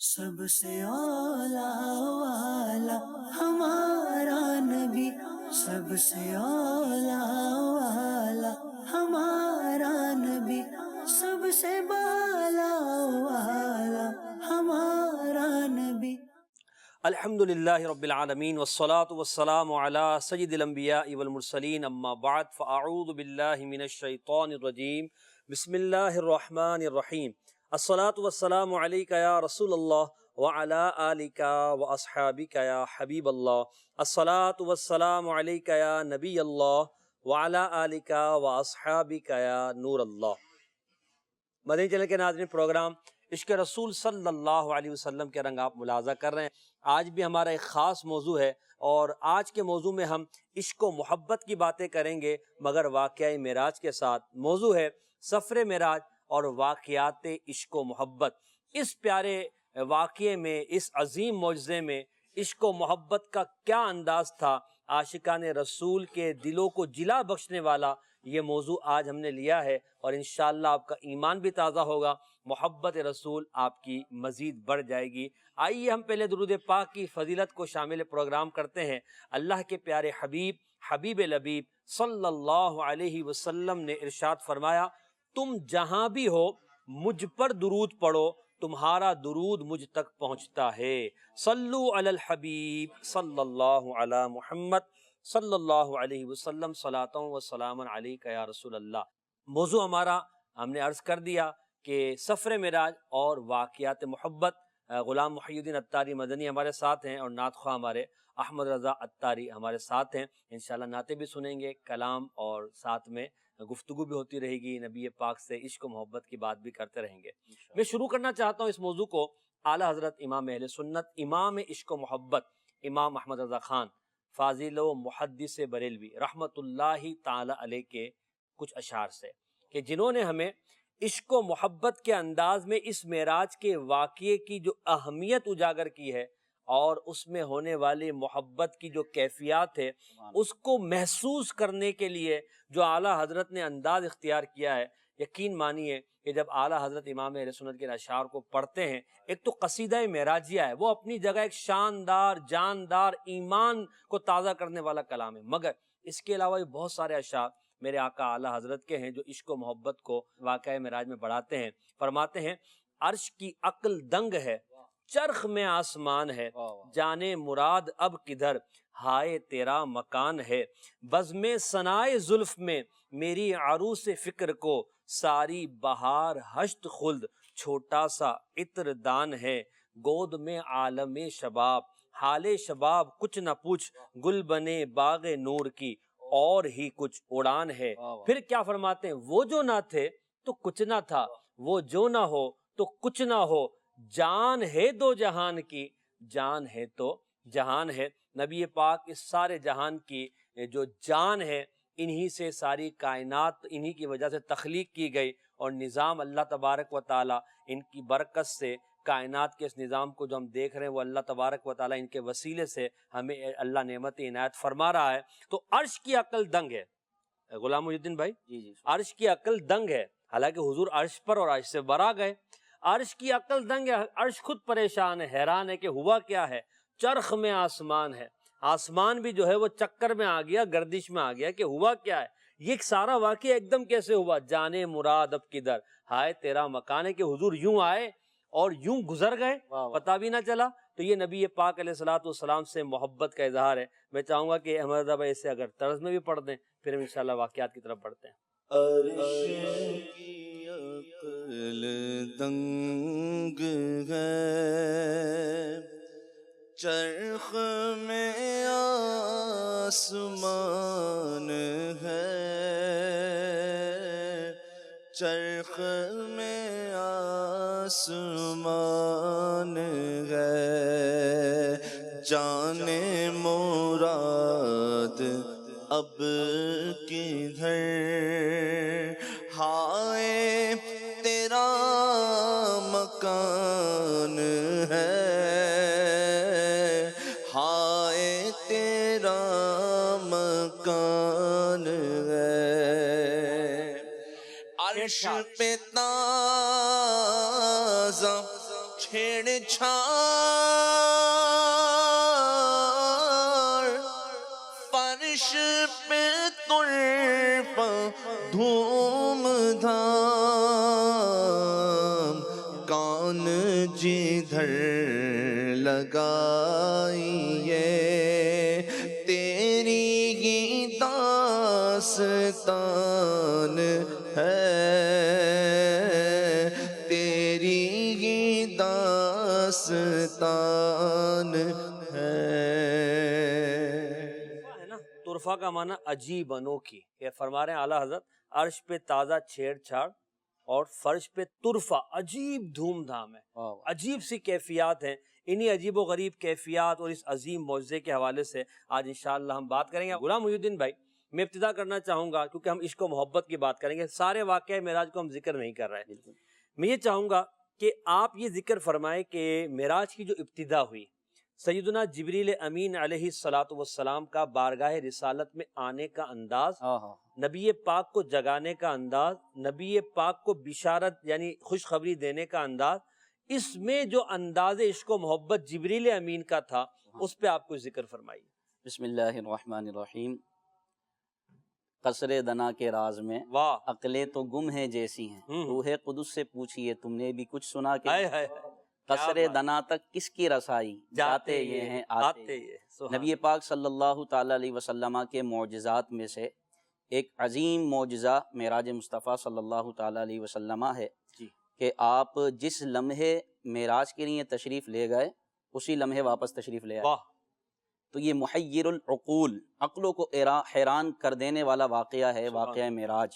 سب سے اولا والا ہمارا نبی، سب سے اولا والا ہمارا نبی، سب سے بالا والا ہمارا نبی۔ الحمدللہ رب العالمین والصلاة والسلام علی سید الانبیاء والمرسلین، اما بعد فاعوذ باللہ من الشیطان الرجیم، بسم اللہ الرحمن الرحیم۔ الصلاة والسلام علیکہ یا رسول اللہ وعلی آلک واصحابک یا حبیب اللہ، الصلاة والسلام علیکہ یا نبی اللہ وعلی آلک واصحابک یا نور اللہ۔ مدنی چینل کے ناظرین، پروگرام عشق رسول صلی اللہ علیہ وسلم کے رنگ آپ ملاحظہ کر رہے ہیں۔ آج بھی ہمارا ایک خاص موضوع ہے اور آج کے موضوع میں ہم عشق و محبت کی باتیں کریں گے، مگر واقعہ معراج کے ساتھ۔ موضوع ہے سفر معراج اور واقعات عشق و محبت۔ اس پیارے واقعے میں، اس عظیم معجزے میں عشق و محبت کا کیا انداز تھا، عاشقان رسول کے دلوں کو جلا بخشنے والا یہ موضوع آج ہم نے لیا ہے، اور انشاءاللہ آپ کا ایمان بھی تازہ ہوگا، محبت رسول آپ کی مزید بڑھ جائے گی۔ آئیے ہم پہلے درود پاک کی فضیلت کو شامل پروگرام کرتے ہیں۔ اللہ کے پیارے حبیب لبیب صلی اللہ علیہ وسلم نے ارشاد فرمایا، تم جہاں بھی ہو مجھ پر درود پڑھو، تمہارا درود مجھ تک پہنچتا ہے۔ صلو علی الحبیب صلی اللہ علی محمد صلی اللہ علیہ وسلم، صلاۃ و سلام علیک یا رسول اللہ۔ موضوع ہمارا ہم نے عرض کر دیا کہ سفر معراج اور واقعات محبت۔ غلام محی الدین عطاری مدنی ہمارے ساتھ ہیں اور نعت خواہ ہمارے احمد رضا عطاری ہمارے ساتھ ہیں۔ انشاءاللہ نعتیں بھی سنیں گے، کلام اور ساتھ میں گفتگو بھی ہوتی رہے گی، نبی پاک سے عشق و محبت کی بات بھی کرتے رہیں گے۔ میں شروع کرنا چاہتا ہوں اس موضوع کو اعلیٰ حضرت امام اہل سنت، امام عشق و محبت، امام احمد رضا خان فاضل و محدث بریلوی رحمت اللہ تعالی علیہ کے کچھ اشعار سے، کہ جنہوں نے ہمیں عشق و محبت کے انداز میں اس معراج کے واقعے کی جو اہمیت اجاگر کی ہے اور اس میں ہونے والی محبت کی جو کیفیات ہے اس کو محسوس کرنے کے لیے جو اعلیٰ حضرت نے انداز اختیار کیا ہے، یقین مانیے کہ جب اعلیٰ حضرت امام اہل سنت کے اشعار کو پڑھتے ہیں، ایک تو قصیدہ معراجیہ ہے، وہ اپنی جگہ ایک شاندار جاندار ایمان کو تازہ کرنے والا کلام ہے، مگر اس کے علاوہ بھی بہت سارے اشعار میرے آقا اعلیٰ حضرت کے ہیں جو عشق و محبت کو واقعہ معراج میں بڑھاتے ہیں۔ فرماتے ہیں، عرش کی عقل دنگ ہے، چرخ میں آسمان ہے، جانے مراد اب کدھر، ہائے تیرا مکان ہے، بزم ثنائے زلف میں میری عروس فکر کو، ساری بہار ہشت خلد چھوٹا سا عطر دان ہے، گود میں عالم شباب حال شباب کچھ نہ پوچھ، گل بنے باغ نور کی اور ہی کچھ اڑان ہے۔ پھر کیا فرماتے ہیں، وہ جو نہ تھے تو کچھ نہ تھا، وہ جو نہ ہو تو کچھ نہ ہو، جان ہے دو جہان کی، جان ہے تو جہان ہے۔ نبی پاک اس سارے جہان کی جو جان ہے، انہی سے ساری کائنات انہی کی وجہ سے تخلیق کی گئی، اور نظام اللہ تبارک و تعالی ان کی برکت سے کائنات کے اس نظام کو جو ہم دیکھ رہے ہیں وہ اللہ تبارک و تعالی ان کے وسیلے سے ہمیں اللہ نعمت عنایت فرما رہا ہے۔ تو عرش کی عقل دنگ ہے، غلام محی الدین بھائی، عرش کی عقل دنگ ہے، حالانکہ حضور عرش پر اور عرش سے برا گئے۔ عرش کی عقل دنگ ہے، عرش خود پریشان ہے، حیران ہے کہ ہوا کیا ہے، چرخ میں آسمان ہے، آسمان بھی جو ہے وہ چکر میں آ گیا، گردش میں آ گیا کہ ہوا کیا ہے، یہ سارا واقعہ ایک دم کیسے ہوا، جانے مراد اب کدھر، ہائے تیرا مکان ہے، کہ حضور یوں آئے اور یوں گزر گئے، پتہ بھی نہ چلا۔ تو یہ نبی پاک علیہ الصلوۃ والسلام سے محبت کا اظہار ہے۔ میں چاہوں گا کہ احمد رضا بھائی اسے اگر طرز میں بھی پڑھ دیں، پھر ہم انشاءاللہ واقعات کی طرف بڑھتے ہیں۔ عرش کی عقل دنگ ہے، چرخ میں آسمان ہے، چرخ میں آسمان ہے، جانے مراد اب کدھر، ہائے تیرا مکان ہے، ہائے تیرا مکان ہے، عرش پہ تازہ چھیڑ چھاڑ فرش پہ طرف دھوم دھام کان جدھر لگائیے تیری ہی داستان ہے تیری ہی داستان ہے نا طرفہ کا معنی عجیب انوکھی. یہ فرما رہے ہیں اعلیٰ حضرت عرش پہ تازہ چھیڑ چھاڑ اور فرش پہ طرفہ عجیب دھوم دھام ہے, عجیب سی کیفیات ہیں. انہی عجیب و غریب کیفیات اور اس عظیم معجزے کے حوالے سے آج انشاءاللہ ہم بات کریں گے. غلام محی الدین بھائی, میں ابتدا کرنا چاہوں گا کیونکہ ہم عشق و محبت کی بات کریں گے, سارے واقعہ معراج کو ہم ذکر نہیں کر رہے. میں یہ چاہوں گا کہ آپ یہ ذکر فرمائیں کہ معراج کی جو ابتدا ہوئی, سیدنا جبریل امین علیہ السلام کا بارگاہ رسالت میں آنے کا انداز, نبی پاک کو جگانے کا انداز, نبی پاک کو بشارت یعنی خوشخبری دینے کا انداز, اس میں جو انداز عشق و محبت جبریل امین کا تھا اس پہ آپ کو ذکر فرمائیے. بسم اللہ الرحمن الرحیم. قصر دنا کے راز میں واہ, عقلیں تو گم ہیں جیسی ہیں, روح قدس سے پوچھئے تم نے بھی کچھ سنا کہ ہائے ہائے, قصر دنا تک کس کی رسائی, جاتے یہ ہیں آتے. نبی پاک صلی اللہ تعالی علیہ وسلم کے معجزات میں سے ایک عظیم معجزہ معراج مصطفیٰ صلی اللہ تعالی علیہ وسلم ہے کہ آپ جس لمحے معراج کے لیے تشریف لے گئے اسی لمحے واپس تشریف لے آئے. تو یہ محیر العقول, عقلوں کو حیران کر دینے والا واقعہ ہے, واقعہ معراج.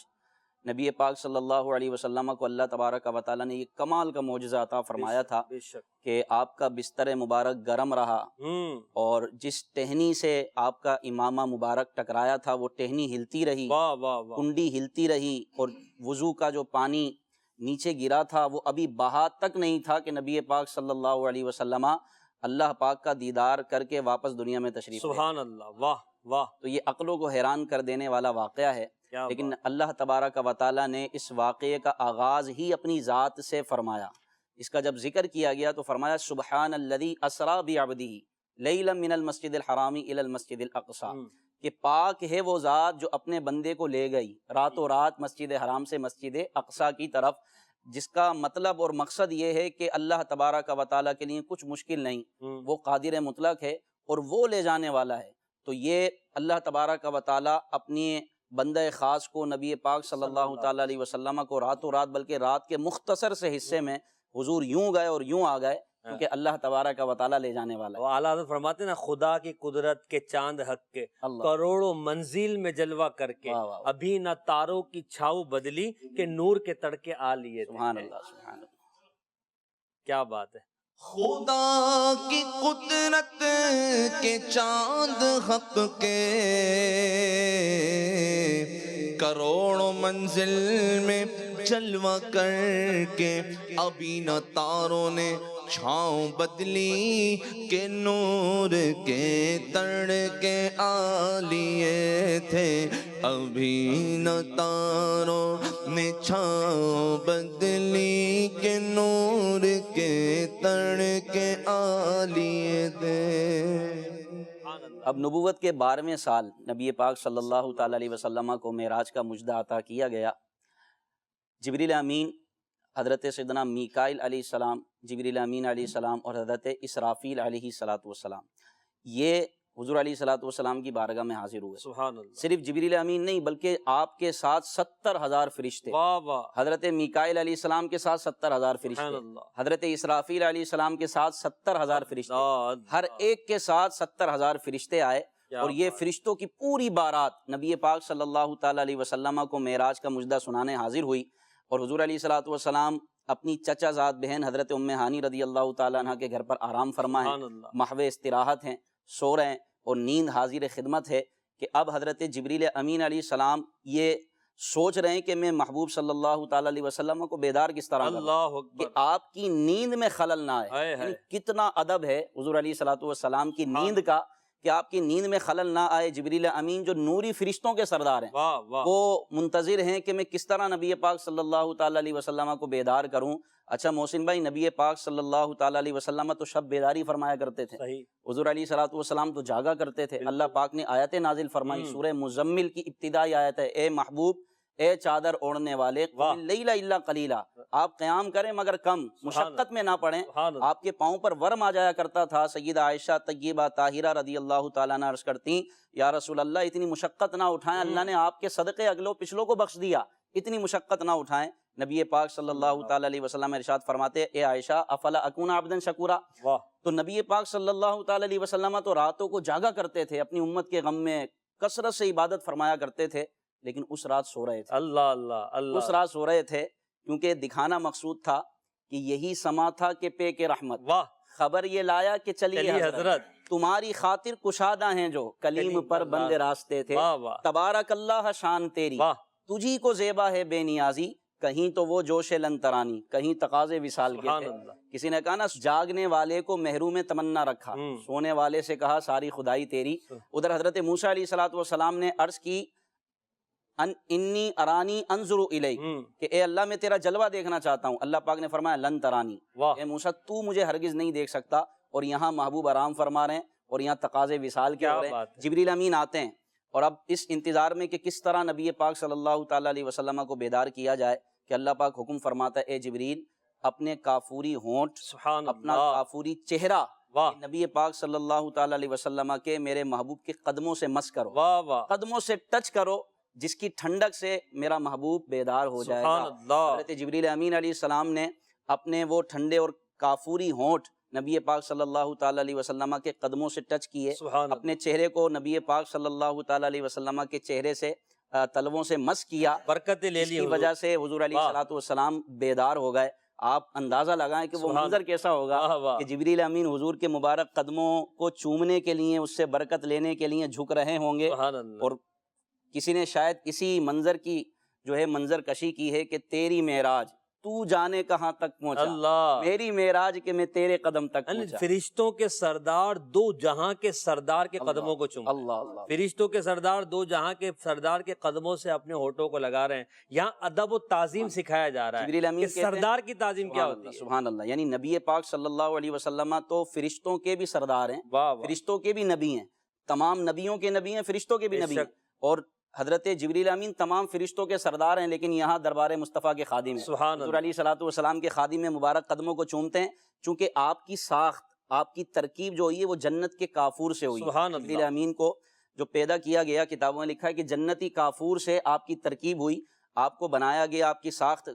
نبی پاک صلی اللہ علیہ وسلم کو اللہ تبارک و تعالیٰ نے یہ کمال کا معجزہ عطا فرمایا تھا کہ آپ کا بستر مبارک گرم رہا اور جس ٹہنی سے آپ کا امامہ مبارک ٹکرایا تھا وہ ٹہنی ہلتی رہی, کنڈی ہلتی رہی, اور وضو کا جو پانی نیچے گرا تھا وہ ابھی بہا تک نہیں تھا کہ نبی پاک صلی اللہ علیہ وسلم اللہ پاک کا دیدار کر کے واپس دنیا میں تشریف. سبحان اللہ, واہ واہ. تو یہ عقلوں کو حیران کر دینے والا واقعہ ہے, لیکن اللہ تبارک و تعالیٰ نے اس واقعے کا آغاز ہی اپنی ذات سے فرمایا. اس کا جب ذکر کیا گیا تو فرمایا سبحان الذی اسری بعبدہ لیلا من المسجد الحرام الی المسجد الاقصی, کہ پاک ہے وہ ذات جو اپنے بندے کو لے گئی راتوں رات مسجد حرام سے مسجد اقصی کی طرف, جس کا مطلب اور مقصد یہ ہے کہ اللہ تبارک و تعالیٰ کے لیے کچھ مشکل نہیں, وہ قادر مطلق ہے اور وہ لے جانے والا ہے. تو یہ اللہ تبارک و تعالیٰ اپنی بندہ خاص کو نبی پاک صلی اللہ تعالیٰ علیہ وسلم کو راتوں رات, بلکہ رات کے مختصر سے حصے میں حضور یوں گئے اور یوں آ گئے کیونکہ اللہ تبارک و تعالیٰ لے جانے والا ہے. اعلیٰ حضرت فرماتے ہیں نا, خدا کی قدرت کے چاند حق کے کروڑوں منزل میں جلوہ کر کے ابھی نہ تاروں کی چھاؤ بدلی کہ نور کے تڑکے آ لیے. سبحان اللہ, سبحان اللہ, کیا بات ہے. خدا کی قدرت کے چاند حق کے کروڑوں منزل میں جلوہ کر کے ابھی نہ تاروں نے چھاؤں بدلی کہ نور کے تڑکے آ لیے تھے, ابھی نہ تاروں نے چھاؤں بدلی کہ نور کے تڑکے آ لیے تھے. اب نبوت کے 12ویں سال نبی پاک صلی اللہ تعالیٰ علیہ وسلم کو معراج کا مجدہ عطا کیا گیا. جبریل امین, حضرت سیدنا میکائیل علیہ السلام, جبریل امین علیہ السلام اور حضرت اسرافیل علیہ السلام, یہ حضور علیہ السلام کی بارگاہ میں حاضر ہوئے. سبحان اللہ. صرف جبریل امین نہیں بلکہ آپ کے ساتھ 70,000 فرشتے, حضرت میکائیل علیہ السلام کے ساتھ 70,000 فرشتے, حضرت اسرافیل علیہ السلام کے ساتھ 70,000 فرشتے, ہر ایک کے ساتھ 70,000 فرشتے آئے. اور یہ فرشتوں کی پوری بارات نبی پاک صلی اللہ تعالیٰ علیہ وسلم کو معراج کا مجدہ سنانے حاضر ہوئی. اور حضور علیہ السلام اپنی چچا زاد بہن حضرت ام ہانی رضی اللہ تعالیٰ عنہ کے گھر پر آرام فرما ہیں, محو استراحت ہیں, سو رہے ہیں, اور نیند حاضر خدمت ہے کہ اب حضرت جبریل امین علیہ السلام یہ سوچ رہے ہیں کہ میں محبوب صلی اللہ تعالیٰ علیہ وسلم کو بیدار کس طرح کروں کہ آپ کی نیند میں خلل نہ آئے. کتنا ادب ہے حضور علیہ السلام کی نیند کا کہ آپ کی نیند میں خلل نہ آئے، جبریل امین جو نوری فرشتوں کے سردار ہیں واہ واہ، وہ منتظر ہیں کہ میں کس طرح نبی پاک صلی اللہ تعالیٰ علیہ وسلم کو بیدار کروں۔ اچھا محسن بھائی، نبی پاک صلی اللہ تعالیٰ علیہ وسلم تو شب بیداری فرمایا کرتے تھے، صحیح، حضور علیہ الصلوۃ والسلام تو جاگا کرتے تھے۔ اللہ پاک نے آیتیں نازل فرمائی، سورہ مزمل کی ابتدائی آیت ہے، اے محبوب، اے چادر اوڑھنے والے، قم اللیل الا قلیلا، آپ قیام کریں مگر کم، مشقت میں نہ پڑیں۔ آپ کے پاؤں پر ورم آ جایا کرتا تھا۔ سیدہ عائشہ طیبہ طاہرہ رضی اللہ تعالیٰ عنہ عرض کرتی، یا رسول اللہ اتنی مشقت نہ اٹھائیں، اللہ نے آپ کے صدقے اگلوں پچھلوں کو بخش دیا، اتنی مشقت نہ اٹھائیں۔ نبی پاک صلی اللہ تعالیٰ علیہ وسلم ارشاد فرماتے، اے عائشہ افلا اکون عبدا شکورا، تو نبی پاک صلی اللہ تعالیٰ علیہ وسلم تو راتوں کو جاگا کرتے تھے، اپنی امت کے غم میں کثرت سے عبادت فرمایا کرتے تھے، لیکن اس رات سو رہے تھے، اللہ اللہ اللہ، اس رات سو رہے تھے کیونکہ دکھانا مقصود تھا کہ یہی سما تھا کہ پے کے رحمت، واہ، خبر یہ لایا کہ چلیے حضرت، تمہاری خاطر کشادہ ہیں جو کلیم پر بند راستے تھے، واہ واہ، تبارک اللہ شان تیری، واہ، تجھی کو زیبا ہے بے نیازی، کہیں تو وہ جوش لن ترانی، کہیں تقاضے وصال کے سبحان تھے۔ اللہ، کسی نے کہا نا جاگنے والے کو محروم تمنا رکھا، سونے والے سے کہا ساری خدائی تیری۔ ادھر حضرت موسیٰ علیہ الصلوۃ والسلام نے عرض کی انی ارانی انظر الیک، کہ اے اللہ میں تیرا جلوہ دیکھنا چاہتا ہوں۔ اللہ پاک نے فرمایا لن ترانی، اے موسیٰ تو مجھے ہرگز نہیں دیکھ سکتا۔ اور یہاں محبوب آرام فرما رہے ہیں اور یہاں تقاضے وصال کے ہو رہے ہیں، جبریل امین آتے ہیں، اور اب اس انتظار میں کہ کس طرح نبی پاک صلی اللہ تعالیٰ علیہ وسلم کو بیدار کیا جائے کہ اللہ پاک حکم فرماتا ہے، اے جبریل اپنے کافوری ہونٹ، اپنا کافوری چہرہ نبی پاک صلی اللہ تعالیٰ علیہ وسلم کے میرے محبوب کے قدموں سے مس کرو، قدموں سے ٹچ کرو، جس کی ٹھنڈک سے میرا محبوب بیدار ہو جائے گا۔ حضرت جبریل امین علیہ السلام نے اپنے وہ ٹھنڈے اور کافوری ہونٹ نبی پاک صلی اللہ تعالیٰ علیہ وسلم کے قدموں سے ٹچ کیے، اپنے چہرے کو نبی پاک صلی اللہ تعالیٰ علیہ وسلم کے چہرے سے تلووں سے مس کیا، برکتیں لے لی، اس کی وجہ سے حضور علیہ الصلوۃ والسلام بیدار ہو گئے۔ آپ اندازہ لگائیں کہ وہ منظر کیسا ہوگا کہ جبریل امین حضور کے مبارک قدموں کو چومنے کے لیے، اس سے برکت لینے کے لیے جھک رہے ہوں گے، اور کسی نے شاید اسی منظر کی جو ہے منظر کشی کی ہے کہ تیری معراج تو جانے کہاں تک پہنچا، اللہ، میری معراج کہ میں تیرے قدم تک پہنچا۔ فرشتوں کے سردار دو جہاں کے سردار کے قدموں کو چوم، اللہ اللہ، فرشتوں کے سردار دو جہاں کے سردار کے قدموں سے اپنے ہونٹوں کو لگا رہے ہیں۔ یہاں ادب و تعظیم سکھایا جا رہا جبریل ہے امین کہ سردار کی تعظیم کیا ہوتی ہے۔ سبحان اللہ، یعنی نبی پاک صلی اللہ علیہ وسلم تو فرشتوں کے بھی سردار ہیں، فرشتوں کے بھی نبی ہیں، تمام نبیوں کے نبی ہیں، فرشتوں کے بھی نبی ہیں، اور حضرت جبریل امین تمام فرشتوں کے سردار ہیں، لیکن یہاں دربار مصطفیٰ کے خادم ہیں۔ حضور علیہ الصلوۃ والسلام کے خادم میں مبارک قدموں کو چومتے ہیں، چونکہ آپ کی ساخت، آپ کی ترکیب جو ہوئی ہے وہ جنت کے کافور سے ہوئی ہے۔ جبریل امین کو جو پیدا کیا گیا، کتابوں میں لکھا ہے کہ جنتی کافور سے آپ کی ترکیب ہوئی، آپ کو بنایا گیا، آپ کی ساخت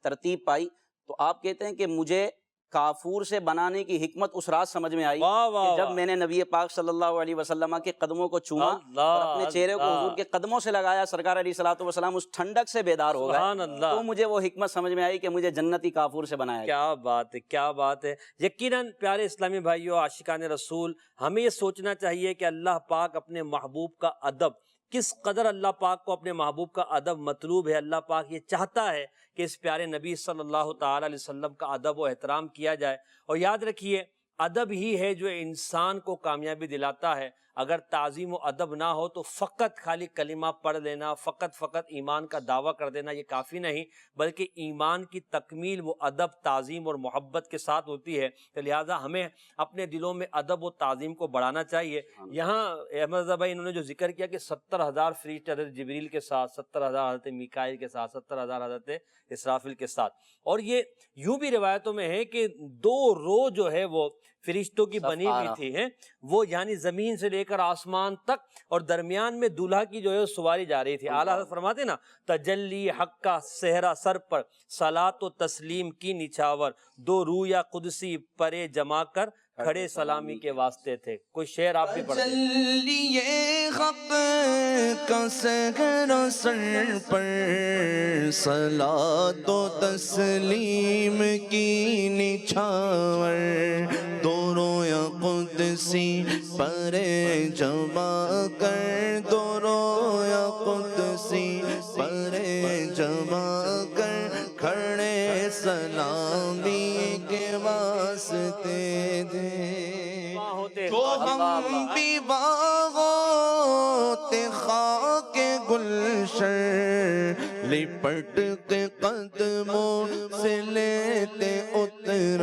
ترتیب پائی، تو آپ کہتے ہیں کہ مجھے کافور سے بنانے کی حکمت اس رات سمجھ میں آئی کہ جب میں نے نبی پاک صلی اللہ علیہ وسلم کے قدموں کو چوما اور اپنے چہرے کو حضور کے قدموں سے لگایا، سرکار علیہ الصلوۃ والسلام اس ٹھنڈک سے بیدار ہو گئے، تو مجھے وہ حکمت سمجھ میں آئی کہ مجھے جنتی کافور سے بنایا گیا۔ کیا بات ہے، کیا بات ہے۔ یقیناً پیارے اسلامی بھائیوں، عاشقان رسول، ہمیں یہ سوچنا چاہیے کہ اللہ پاک اپنے محبوب کا ادب، کس قدر اللہ پاک کو اپنے محبوب کا ادب مطلوب ہے۔ اللہ پاک یہ چاہتا ہے کہ اس پیارے نبی صلی اللہ تعالی علیہ وسلم کا ادب و احترام کیا جائے، اور یاد رکھیے ادب ہی ہے جو انسان کو کامیابی دلاتا ہے۔ اگر تعظیم و ادب نہ ہو تو فقط خالی کلمہ پڑھ لینا، فقط ایمان کا دعویٰ کر دینا یہ کافی نہیں، بلکہ ایمان کی تکمیل وہ ادب، تعظیم اور محبت کے ساتھ ہوتی ہے۔ تو لہٰذا ہمیں اپنے دلوں میں ادب و تعظیم کو بڑھانا چاہیے۔ یہاں احمد رضا بھائی انہوں نے جو ذکر کیا کہ 70,000 فرشتے حضرت جبریل کے ساتھ، 70,000 حضرت میکائیل کے ساتھ، 70,000 حضرت اسرافیل کے ساتھ، اور یہ یوں بھی روایتوں میں ہے کہ 2 رو جو ہے وہ فرشتوں کی بنی ہوئی تھی ہیں، وہ یعنی زمین سے لے کر آسمان تک، اور درمیان میں دولہا کی جو ہے سواری جا رہی تھی۔ اعلیٰ حضرت فرماتے نا، تجلی حق کا صحرا سر پر، صلاۃ و تسلیم کی نچھاور، 2 رویا قدسی پرے جما کر کھڑے سلامی کے واسطے تھے۔ کوئی شعر آپ بھی پڑھ دیں۔ تجلی حق کا صحرا سر پر، صلاۃ و تسلیم کی نچھاور، 2 رویا قدسی پرے جما کر، 2 رویا قدسی پرے جما کر کھڑے سلامی کے واسطے دے۔ ہم بھی باغوت خاک گلشن لپٹ کے قدموں سے لیتے اتر،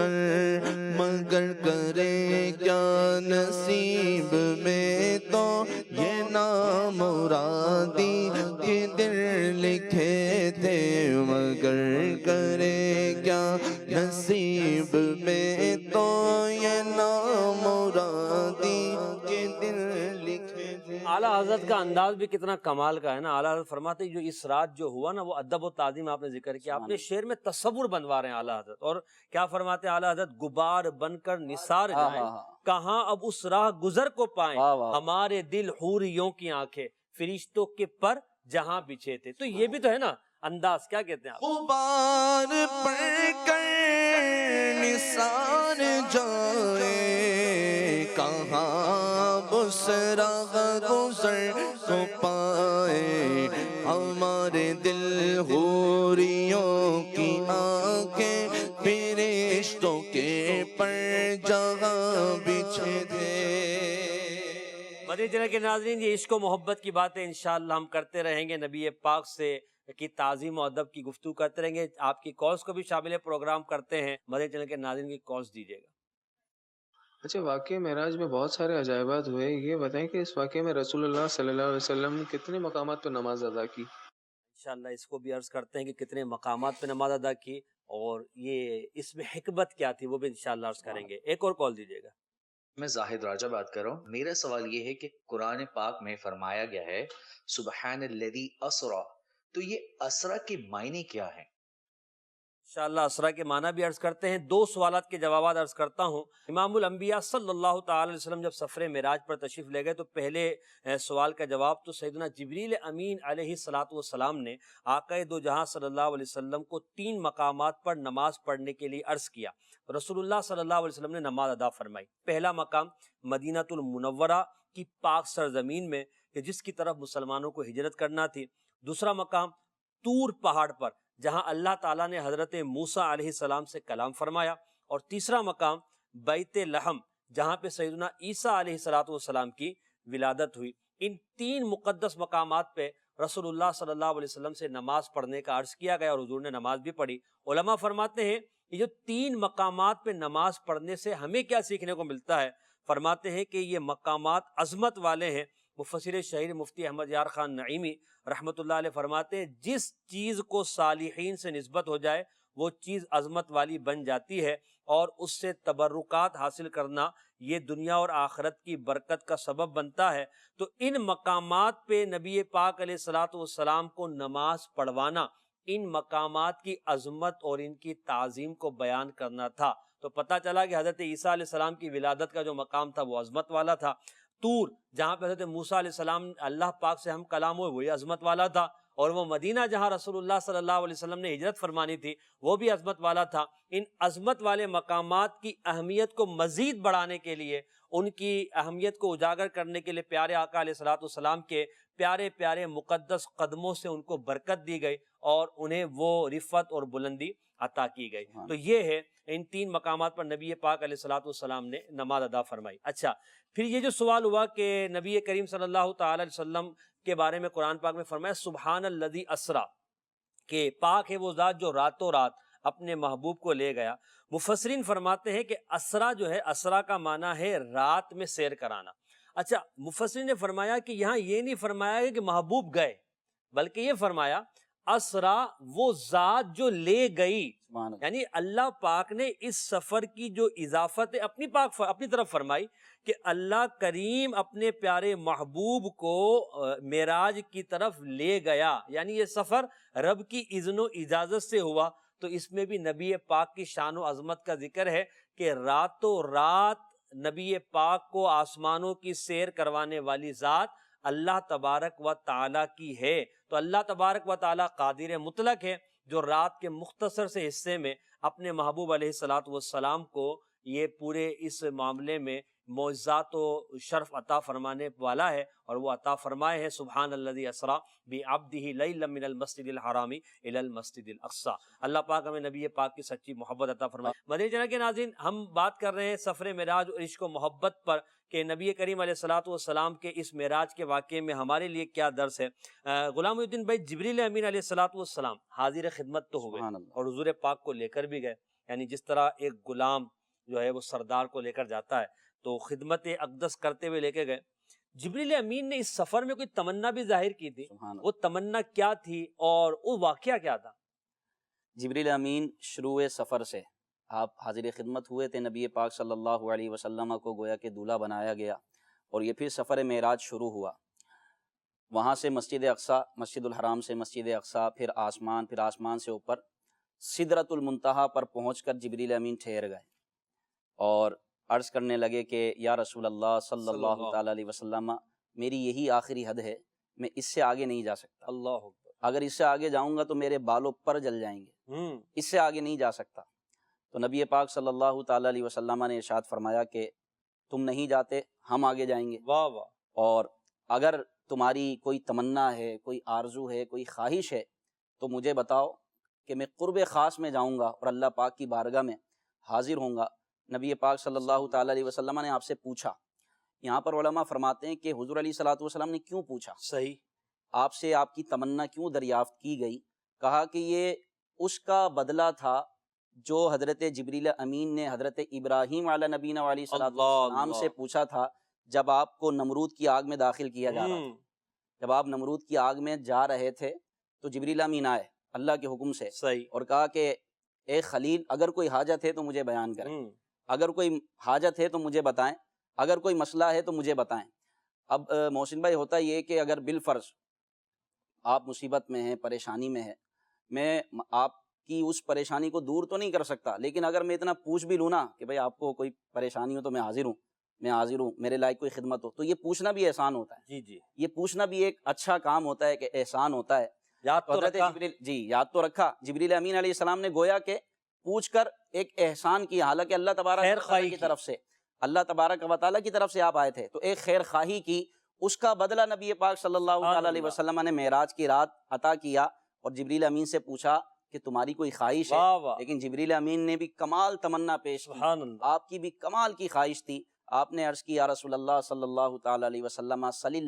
مگر کرے کیا نصیب میں تو یہ نامرادی کے دل لکھے تھے، مگر کرے کیا نصیب میں تو یہ نامرادی کے دل لکھے تھے۔ اعلیٰ حضرت کا انداز بھی کتنا کمال کا ہے نا۔ اعلیٰ حضرت فرماتے ہیں جو اس رات جو ہوا نا وہ ادب و تعظیم آپ نے ذکر کیا، اپنے شعر میں تصور بنوا رہے ہیں اعلیٰ حضرت، اور کیا فرماتے ہیں اعلیٰ حضرت، غبار بن کر نثار جائیں، کہاں اب اس راہ گزر کو پائیں، ہمارے دل حوریوں کی آنکھیں فرشتوں کے پر جہاں بچھے تھے۔ تو یہ بھی تو ہے نا انداز، کیا کہتے ہیں آپ؟ غبار پڑ کر نثار جائے، کہاں بسرا گزر کو پائے، ہمارے دل حوریوں کی آنکھیں فرشتوں کے پر جہاں بچھے تھے۔ مدنی چینل کے ناظرین، یہ عشق و محبت کی باتیں انشاءاللہ ہم کرتے رہیں گے، نبی پاک سے کی تعظیم و ادب کی گفتگو کرتے رہیں گے۔ آپ کی کالز کو بھی شامل پروگرام کرتے ہیں، مدنی چینل کے ناظرین کی کالز دیجیے گا۔ اچھا، واقعہ معراج میں بہت سارے عجائبات ہوئے، یہ بتائیں کہ اس واقعے میں رسول اللہ صلی اللہ علیہ وسلم نے کتنے مقامات پہ نماز ادا کی؟ انشاءاللہ اس کو بھی عرض کرتے ہیں کہ کتنے مقامات پہ نماز ادا کی، اور یہ اس میں حکمت کیا تھی وہ بھی انشاءاللہ عرض کریں گے۔ ایک اور کال دیجیے گا۔ میں زاہد راجہ بات کر رہا ہوں۔ میرا سوال یہ ہے کہ قرآن پاک میں فرمایا گیا ہے سبحان الذی اسرا، تو یہ اسرا کے معنی کیا ہیں؟ انشاءاللہ اسرا کے معنی بھی عرض کرتے ہیں۔ دو سوالات کے جوابات عرض کرتا ہوں۔ امام الانبیاء صلی اللہ تعالی علیہ وسلم جب سفر معراج پر تشریف لے گئے تو پہلے سوال کا جواب تو سیدنا جبریل امین علیہ السلام نے آقا دو جہاں صلی اللہ علیہ وسلم کو 3 مقامات پر نماز پڑھنے کے لیے عرض کیا۔ رسول اللہ صلی اللہ علیہ وسلم نے نماز ادا فرمائی۔ پہلا مقام مدینہ المنورہ کی پاک سرزمین میں کہ جس کی طرف مسلمانوں کو ہجرت کرنا تھی۔ دوسرا مقام طور پہاڑ پر جہاں اللہ تعالیٰ نے حضرت موسیٰ علیہ السلام سے کلام فرمایا، اور تیسرا مقام بیت لحم جہاں پہ سیدنا عیسیٰ علیہ السلام کی ولادت ہوئی۔ ان 3 مقدس مقامات پہ رسول اللہ صلی اللہ علیہ وسلم سے نماز پڑھنے کا عرض کیا گیا، اور حضور نے نماز بھی پڑھی۔ علماء فرماتے ہیں یہ جو 3 مقامات پہ نماز پڑھنے سے ہمیں کیا سیکھنے کو ملتا ہے؟ فرماتے ہیں کہ یہ مقامات عظمت والے ہیں۔ مفسر شہیر مفتی احمد یار خان نعیمی رحمۃ اللہ علیہ فرماتے ہیں جس چیز کو صالحین سے نسبت ہو جائے وہ چیز عظمت والی بن جاتی ہے، اور اس سے تبرکات حاصل کرنا یہ دنیا اور آخرت کی برکت کا سبب بنتا ہے۔ تو ان مقامات پہ نبی پاک علیہ السلام کو نماز پڑھوانا ان مقامات کی عظمت اور ان کی تعظیم کو بیان کرنا تھا۔ تو پتہ چلا کہ حضرت عیسیٰ علیہ السلام کی ولادت کا جو مقام تھا وہ عظمت والا تھا۔ طور جہاں پہ حضرت موسیٰ علیہ السلام اللہ پاک سے ہم کلام ہوئے وہی عظمت والا تھا، اور وہ مدینہ جہاں رسول اللہ صلی اللہ علیہ وسلم نے ہجرت فرمانی تھی وہ بھی عظمت والا تھا۔ ان عظمت والے مقامات کی اہمیت کو مزید بڑھانے کے لیے، ان کی اہمیت کو اجاگر کرنے کے لیے پیارے آقا علیہ السلام کے پیارے پیارے مقدس قدموں سے ان کو برکت دی گئی، اور انہیں وہ رفعت اور بلندی عطا کی گئی۔ تو یہ ہے ان 3 مقامات پر نبی پاک علیہ السلام نے نماز ادا فرمائی۔ اچھا، پھر یہ جو سوال ہوا کہ نبی کریم صلی اللہ تعالی علیہ وسلم کے بارے میں قرآن پاک میں فرمایا سبحان الذی اسرا، کہ پاک ہے وہ ذات جو راتوں رات اپنے محبوب کو لے گیا۔ مفسرین فرماتے ہیں کہ اسرا جو ہے، اسرا کا معنی ہے رات میں سیر کرانا۔ اچھا، مفسرین نے فرمایا کہ یہاں یہ نہیں فرمایا کہ محبوب گئے، بلکہ یہ فرمایا اسرا وہ ذات جو لے گئی، یعنی اللہ پاک نے اس سفر کی جو اضافت اپنی طرف فرمائی کہ اللہ کریم اپنے پیارے محبوب کو معراج کی طرف لے گیا، یعنی یہ سفر رب کی اذن و اجازت سے ہوا۔ تو اس میں بھی نبی پاک کی شان و عظمت کا ذکر ہے کہ راتوں رات نبی پاک کو آسمانوں کی سیر کروانے والی ذات اللہ تبارک و تعالیٰ کی ہے۔ تو اللہ تبارک و تعالیٰ قادر مطلق ہے جو رات کے مختصر سے حصے میں اپنے محبوب علیہ السلام کو یہ پورے اس معاملے میں معجزات و شرف عطا فرمانے والا ہے، اور وہ عطا فرمائے ہیں سبحان الذی اسریٰ بعبدہ لیلا من المسجد الحرام الی المسجد الاقصی۔ اللہ پاک ہمیں نبی پاک کی سچی محبت عطا فرمائے۔ مدنی چینل کے ناظرین، ہم بات کر رہے ہیں سفر معراج اور عشق و محبت پر کہ نبی کریم علیہ الصلوۃ والسلام کے اس معراج کے واقعے میں ہمارے لیے کیا درس ہے۔ غلام محی الدین بھائی، جبریل امین علیہ الصلوۃ والسلام حاضر خدمت تو ہوئے سبحان اللہ۔ اور حضور پاک کو لے کر بھی گئے، یعنی جس طرح ایک غلام جو ہے وہ سردار کو لے کر جاتا ہے تو خدمت اقدس کرتے ہوئے لے کے گئے۔ جبریل امین نے اس سفر میں کوئی تمنا بھی ظاہر کی تھی، سبحان اللہ۔ وہ تمنا کیا تھی اور وہ واقعہ کیا تھا؟ جبریل امین شروع سفر سے آپ حاضر خدمت ہوئے تھے، نبی پاک صلی اللہ علیہ وسلم کو گویا کہ دولہا بنایا گیا، اور یہ پھر سفر معراج شروع ہوا۔ وہاں سے مسجد اقصی، مسجد الحرام سے مسجد اقصی، پھر آسمان سے اوپر سدرۃ المنتہا پر پہنچ کر جبریل امین ٹھہر گئے اور عرض کرنے لگے کہ یا رسول اللہ صلی اللہ تعالی علیہ وسلم، میری یہی آخری حد ہے، میں اس سے آگے نہیں جا سکتا، اللہ اکبر۔ اگر اس سے آگے جاؤں گا تو میرے بالوں پر جل جائیں گے، اس سے آگے نہیں جا سکتا۔ تو نبی پاک صلی اللہ تعالی علیہ وسلم نے ارشاد فرمایا کہ تم نہیں جاتے، ہم آگے جائیں گے، واہ واہ۔ اور اگر تمہاری کوئی تمنا ہے، کوئی آرزو ہے، کوئی خواہش ہے تو مجھے بتاؤ کہ میں قرب خاص میں جاؤں گا اور اللہ پاک کی بارگاہ میں حاضر ہوں گا۔ نبی پاک صلی اللہ تعالی علیہ وسلم نے آپ سے پوچھا۔ یہاں پر علماء فرماتے ہیں کہ حضور علیہ الصلوۃ والسلام نے کیوں پوچھا، صحیح، آپ سے آپ کی تمنا کیوں دریافت کی گئی؟ کہا کہ یہ اس کا بدلہ تھا جو حضرت جبریل امین نے حضرت ابراہیم علیہ نبینا علیہ الصلوۃ والسلام سے پوچھا تھا جب آپ کو نمرود کی آگ میں داخل کیا جا رہا تھا۔ جب آپ نمرود کی آگ میں جا رہے تھے تو جبریل امین آئے اللہ کے حکم سے صحیح، اور کہا کہ اے خلیل، اگر کوئی حاجت ہے تو مجھے بیان کریں، اگر کوئی حاجت ہے تو مجھے بتائیں، اگر کوئی مسئلہ ہے تو مجھے بتائیں۔ اب محسن بھائی، ہوتا یہ کہ اگر بالفرض آپ مصیبت میں ہیں، پریشانی میں ہیں، میں آپ کی اس پریشانی کو دور تو نہیں کر سکتا، لیکن اگر میں اتنا پوچھ بھی لوں نا کہ بھائی آپ کو کوئی پریشانی ہو تو میں حاضر ہوں، میرے لائق کوئی خدمت ہو، تو یہ پوچھنا بھی احسان ہوتا ہے۔ جی جی، یہ پوچھنا بھی ایک اچھا کام ہوتا ہے، کہ احسان ہوتا ہے۔ یاد تو حضرت رکھا۔ یاد تو رکھا۔ جبریل امین علیہ السلام نے گویا کہ پوچھ کر ایک احسان کیا، حالانکہ اللہ تبارک خیر و تعالیٰ خواہی کی کی۔ طرف سے، اللہ تبارک و تعالیٰ کی طرف سے آپ آئے تھے تو ایک خیر خواہی کی، اس کا بدلہ نبی پاک صلی اللہ تعالیٰ علیہ وسلم نے معراج کی رات عطا کیا، اور جبریل امین سے پوچھا کہ تمہاری کوئی خواہش ہے؟ واہ واہ، لیکن جبریل امین نے بھی کمال تمنا پیش کی، سبحان اللہ۔ آپ کی بھی کمال کی خواہش تھی۔ آپ نے عرض کی یا رسول اللہ صلی اللہ تعالی علیہ وسلم، صلی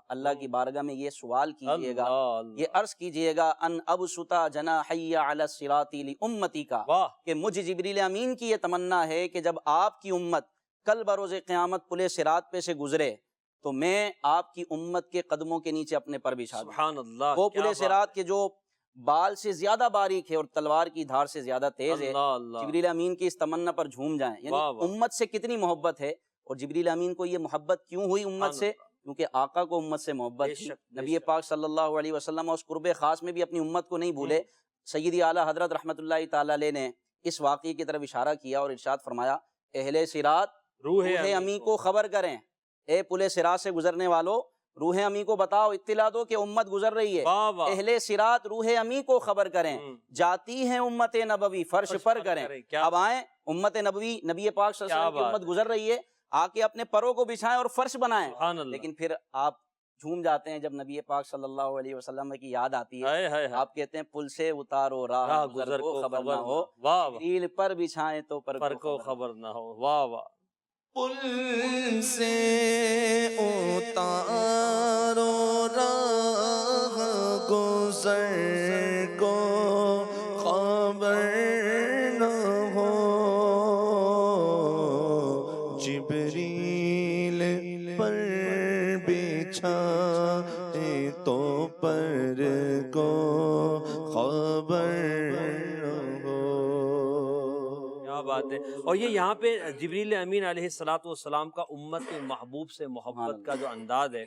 اللہ کی بارگاہ میں یہ سوال کیجئے گا، اللہ، یہ عرض کیجئے گا، ان ابسطا جناحی علی الصراط لامتی کا، واہ، کہ مجھ جبریل امین کی یہ تمنا ہے کہ جب آپ کی امت کل بروز قیامت پل صراط پہ سے گزرے تو میں آپ کی امت کے قدموں کے نیچے اپنے پر بچھا دوں۔ سبحان اللہ، وہ کیا پل بات صراط کے جو بال سے زیادہ باریک ہے اور تلوار کی دھار سے زیادہ تیز ہے، اللہ اللہ، جبریل امین کی اس تمنا پر جھوم جائیں، واہ یعنی واہ، امت سے کتنی محبت ہے۔ اور جبریل امین کو یہ محبت کیوں ہوئی امت سے؟ کیونکہ آقا کو امت سے محبت بے تھی۔ شک، بے نبی شک۔ پاک صلی اللہ علیہ وسلم اس قرب خاص میں بھی اپنی امت کو نہیں بھولے۔ سیدی اعلیٰ حضرت رحمت اللہ تعالی علیہ نے اس واقعے کی طرف اشارہ کیا اور ارشاد فرمایا، اہل صراط روح امی کو خبر کریں، اے پل صراط سے گزرنے والو، روح امی کو بتاؤ، اطلاع دو کہ امت گزر رہی ہے۔ واہ واہ، اہل صراط روح امی کو خبر کریں، جاتی ہیں امت نبوی فرش پر کریں۔ اب آئیں، امت نبوی، نبی پاک صلی اللہ علیہ وسلم کی امت گزر رہی ہے، آ کے اپنے پروں کو بچھائیں اور فرش بنائیں۔ سبحان اللہ، لیکن پھر آپ جھوم جاتے ہیں جب نبی پاک صلی اللہ علیہ وسلم کی یاد آتی ہے، ہائے ہائے ہائے، آپ کہتے ہیں پل سے اتارو راہ گزر کو خبر نہ ہو، واہ واہ، جبریل پر بچھائیں تو پر کو خبر نہ ہو، واہ واہ، پل سے اتارو راہ گزر کو خبر نہ ہو، جبریل پر بچھائے تو پر کو خبر نہ ہو۔ کیا بات ہے۔ اور یہ یہاں پہ جبریل امین علیہ الصلوۃ والسلام کا امت کے محبوب سے محبت کا جو انداز ہے،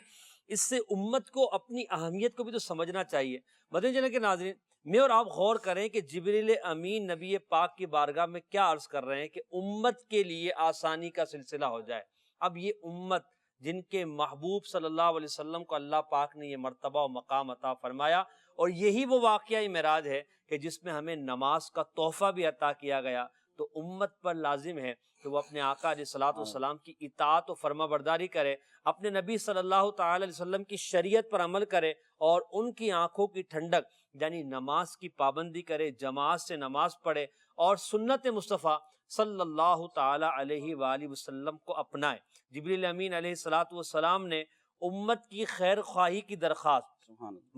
اس سے امت کو اپنی اہمیت کو بھی تو سمجھنا چاہیے۔ مدنی چینل کے ناظرین، میں اور آپ غور کریں کہ جبریل امین نبی پاک کی بارگاہ میں کیا عرض کر رہے ہیں کہ امت کے لیے آسانی کا سلسلہ ہو جائے۔ اب یہ امت جن کے محبوب صلی اللہ علیہ وسلم کو اللہ پاک نے یہ مرتبہ و مقام عطا فرمایا، اور یہی وہ واقعہ معراج ہے کہ جس میں ہمیں نماز کا تحفہ بھی عطا کیا گیا۔ تو امت پر لازم ہے کہ وہ اپنے آقا علیہ الصلوۃ والسلام کی اطاعت و فرما برداری کرے، اپنے نبی صلی اللہ تعالی علیہ وسلم کی شریعت پر عمل کرے، اور ان کی آنکھوں کی ٹھنڈک یعنی نماز کی پابندی کرے، جماعت سے نماز پڑھے، اور سنت مصطفیٰ صلی اللہ تعالی علیہ وآلہ وسلم کو اپنائے۔ جبریل امین علیہ الصلوۃ والسلام نے امت کی خیر خواہی کی درخواست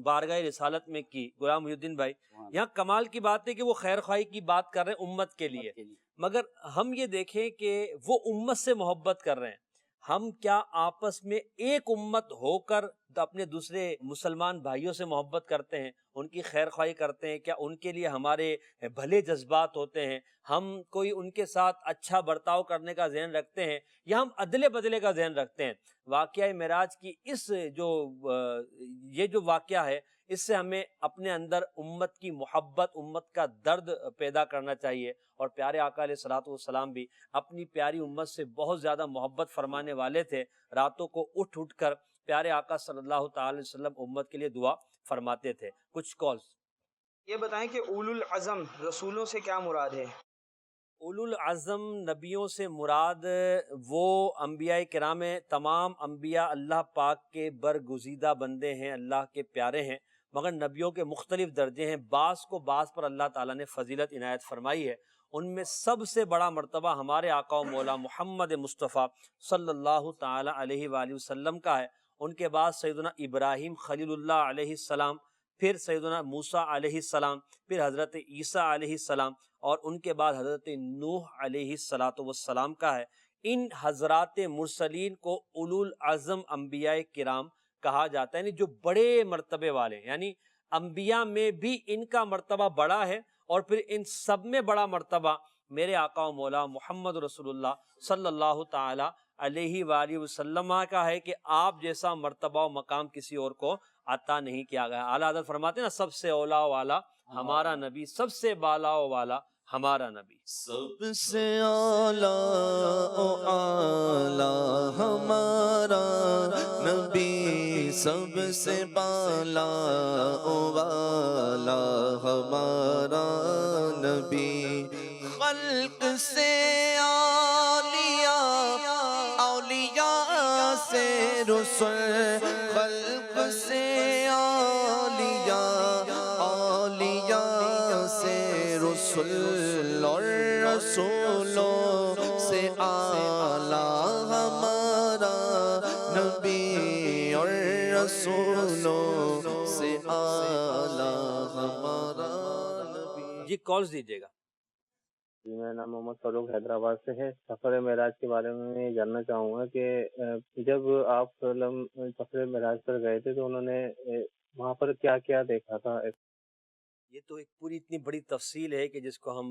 بارگاہ رسالت میں کی۔ غلام محی الدین بھائی، یہاں کمال کی بات ہے کہ وہ خیر خواہی کی بات کر رہے ہیں امت کے لیے، مگر ہم یہ دیکھیں کہ وہ امت سے محبت کر رہے ہیں، ہم کیا آپس میں ایک امت ہو کر اپنے دوسرے مسلمان بھائیوں سے محبت کرتے ہیں، ان کی خیر خواہی کرتے ہیں؟ کیا ان کے لیے ہمارے بھلے جذبات ہوتے ہیں؟ ہم کوئی ان کے ساتھ اچھا برتاؤ کرنے کا ذہن رکھتے ہیں، یا ہم عدلے بدلے کا ذہن رکھتے ہیں؟ واقعہ معراج کی یہ جو واقعہ ہے، اس سے ہمیں اپنے اندر امت کی محبت، امت کا درد پیدا کرنا چاہیے، اور پیارے آقا علیہ الصلوۃ والسلام بھی اپنی پیاری امت سے بہت زیادہ محبت فرمانے والے تھے۔ راتوں کو اٹھ کر پیارے آقا صلی اللہ تعالی علیہ وسلم امت کے لیے دعا فرماتے تھے۔ کچھ کالز۔ یہ بتائیں کہ اولو العزم رسولوں سے کیا مراد ہے؟ اولو العزم نبیوں سے مراد وہ انبیاء کرام ہیں، تمام انبیاء اللہ پاک کے برگزیدہ بندے ہیں، اللہ کے پیارے ہیں، مگر نبیوں کے مختلف درجے ہیں، بعض کو بعض پر اللہ تعالیٰ نے فضیلت عنایت فرمائی ہے۔ ان میں سب سے بڑا مرتبہ ہمارے آقا و مولا محمد مصطفیٰ صلی اللہ تعالی علیہ وآلہ وسلم کا ہے۔ ان کے بعد سیدنا ابراہیم خلیل اللہ علیہ السلام، پھر سیدنا موسیٰ علیہ السلام، پھر حضرت عیسیٰ علیہ السلام، اور ان کے بعد حضرت نوح علیہ السلام کا ہے۔ ان حضرات مرسلین کو اولو العزم انبیاء کرام کہا جاتا ہے، یعنی جو بڑے مرتبے والے، یعنی انبیاء میں بھی ان کا مرتبہ بڑا ہے، اور پھر ان سب میں بڑا مرتبہ میرے آقا و مولا محمد رسول اللہ صلی اللہ تعالی علیہ وآلہ وسلم کا ہے، کہ آپ جیسا مرتبہ و مقام کسی اور کو عطا نہیں کیا گیا۔ اعلیٰ حضرت فرماتے ہیں نا، سب سے اولا والا ہمارا نبی، سب سے بالا والا ہمارا نبی، سب سے اعلیٰ و اعلیٰ ہمارا نبی، سب سے بالا و بالا ہمارا نبی، خلق سے اولیاء، اولیاء سے رسل، خلق سے اولیاء، اولیاء سے رسل، اور رسولوں سے اعلیٰ ہمارا نبی، اور رسولوں سے اعلیٰ ہمارا نبی۔ جی کالز دیجیے گا۔ جی میرا نام محمد فاروق حیدرآباد سے ہے۔ سفر معراج کے بارے میں یہ جاننا چاہوں گا کہ جب آپ سفر معراج پر گئے تھے تو انہوں نے وہاں پر کیا کیا دیکھا تھا؟ یہ تو ایک پوری اتنی بڑی تفصیل ہے کہ جس کو ہم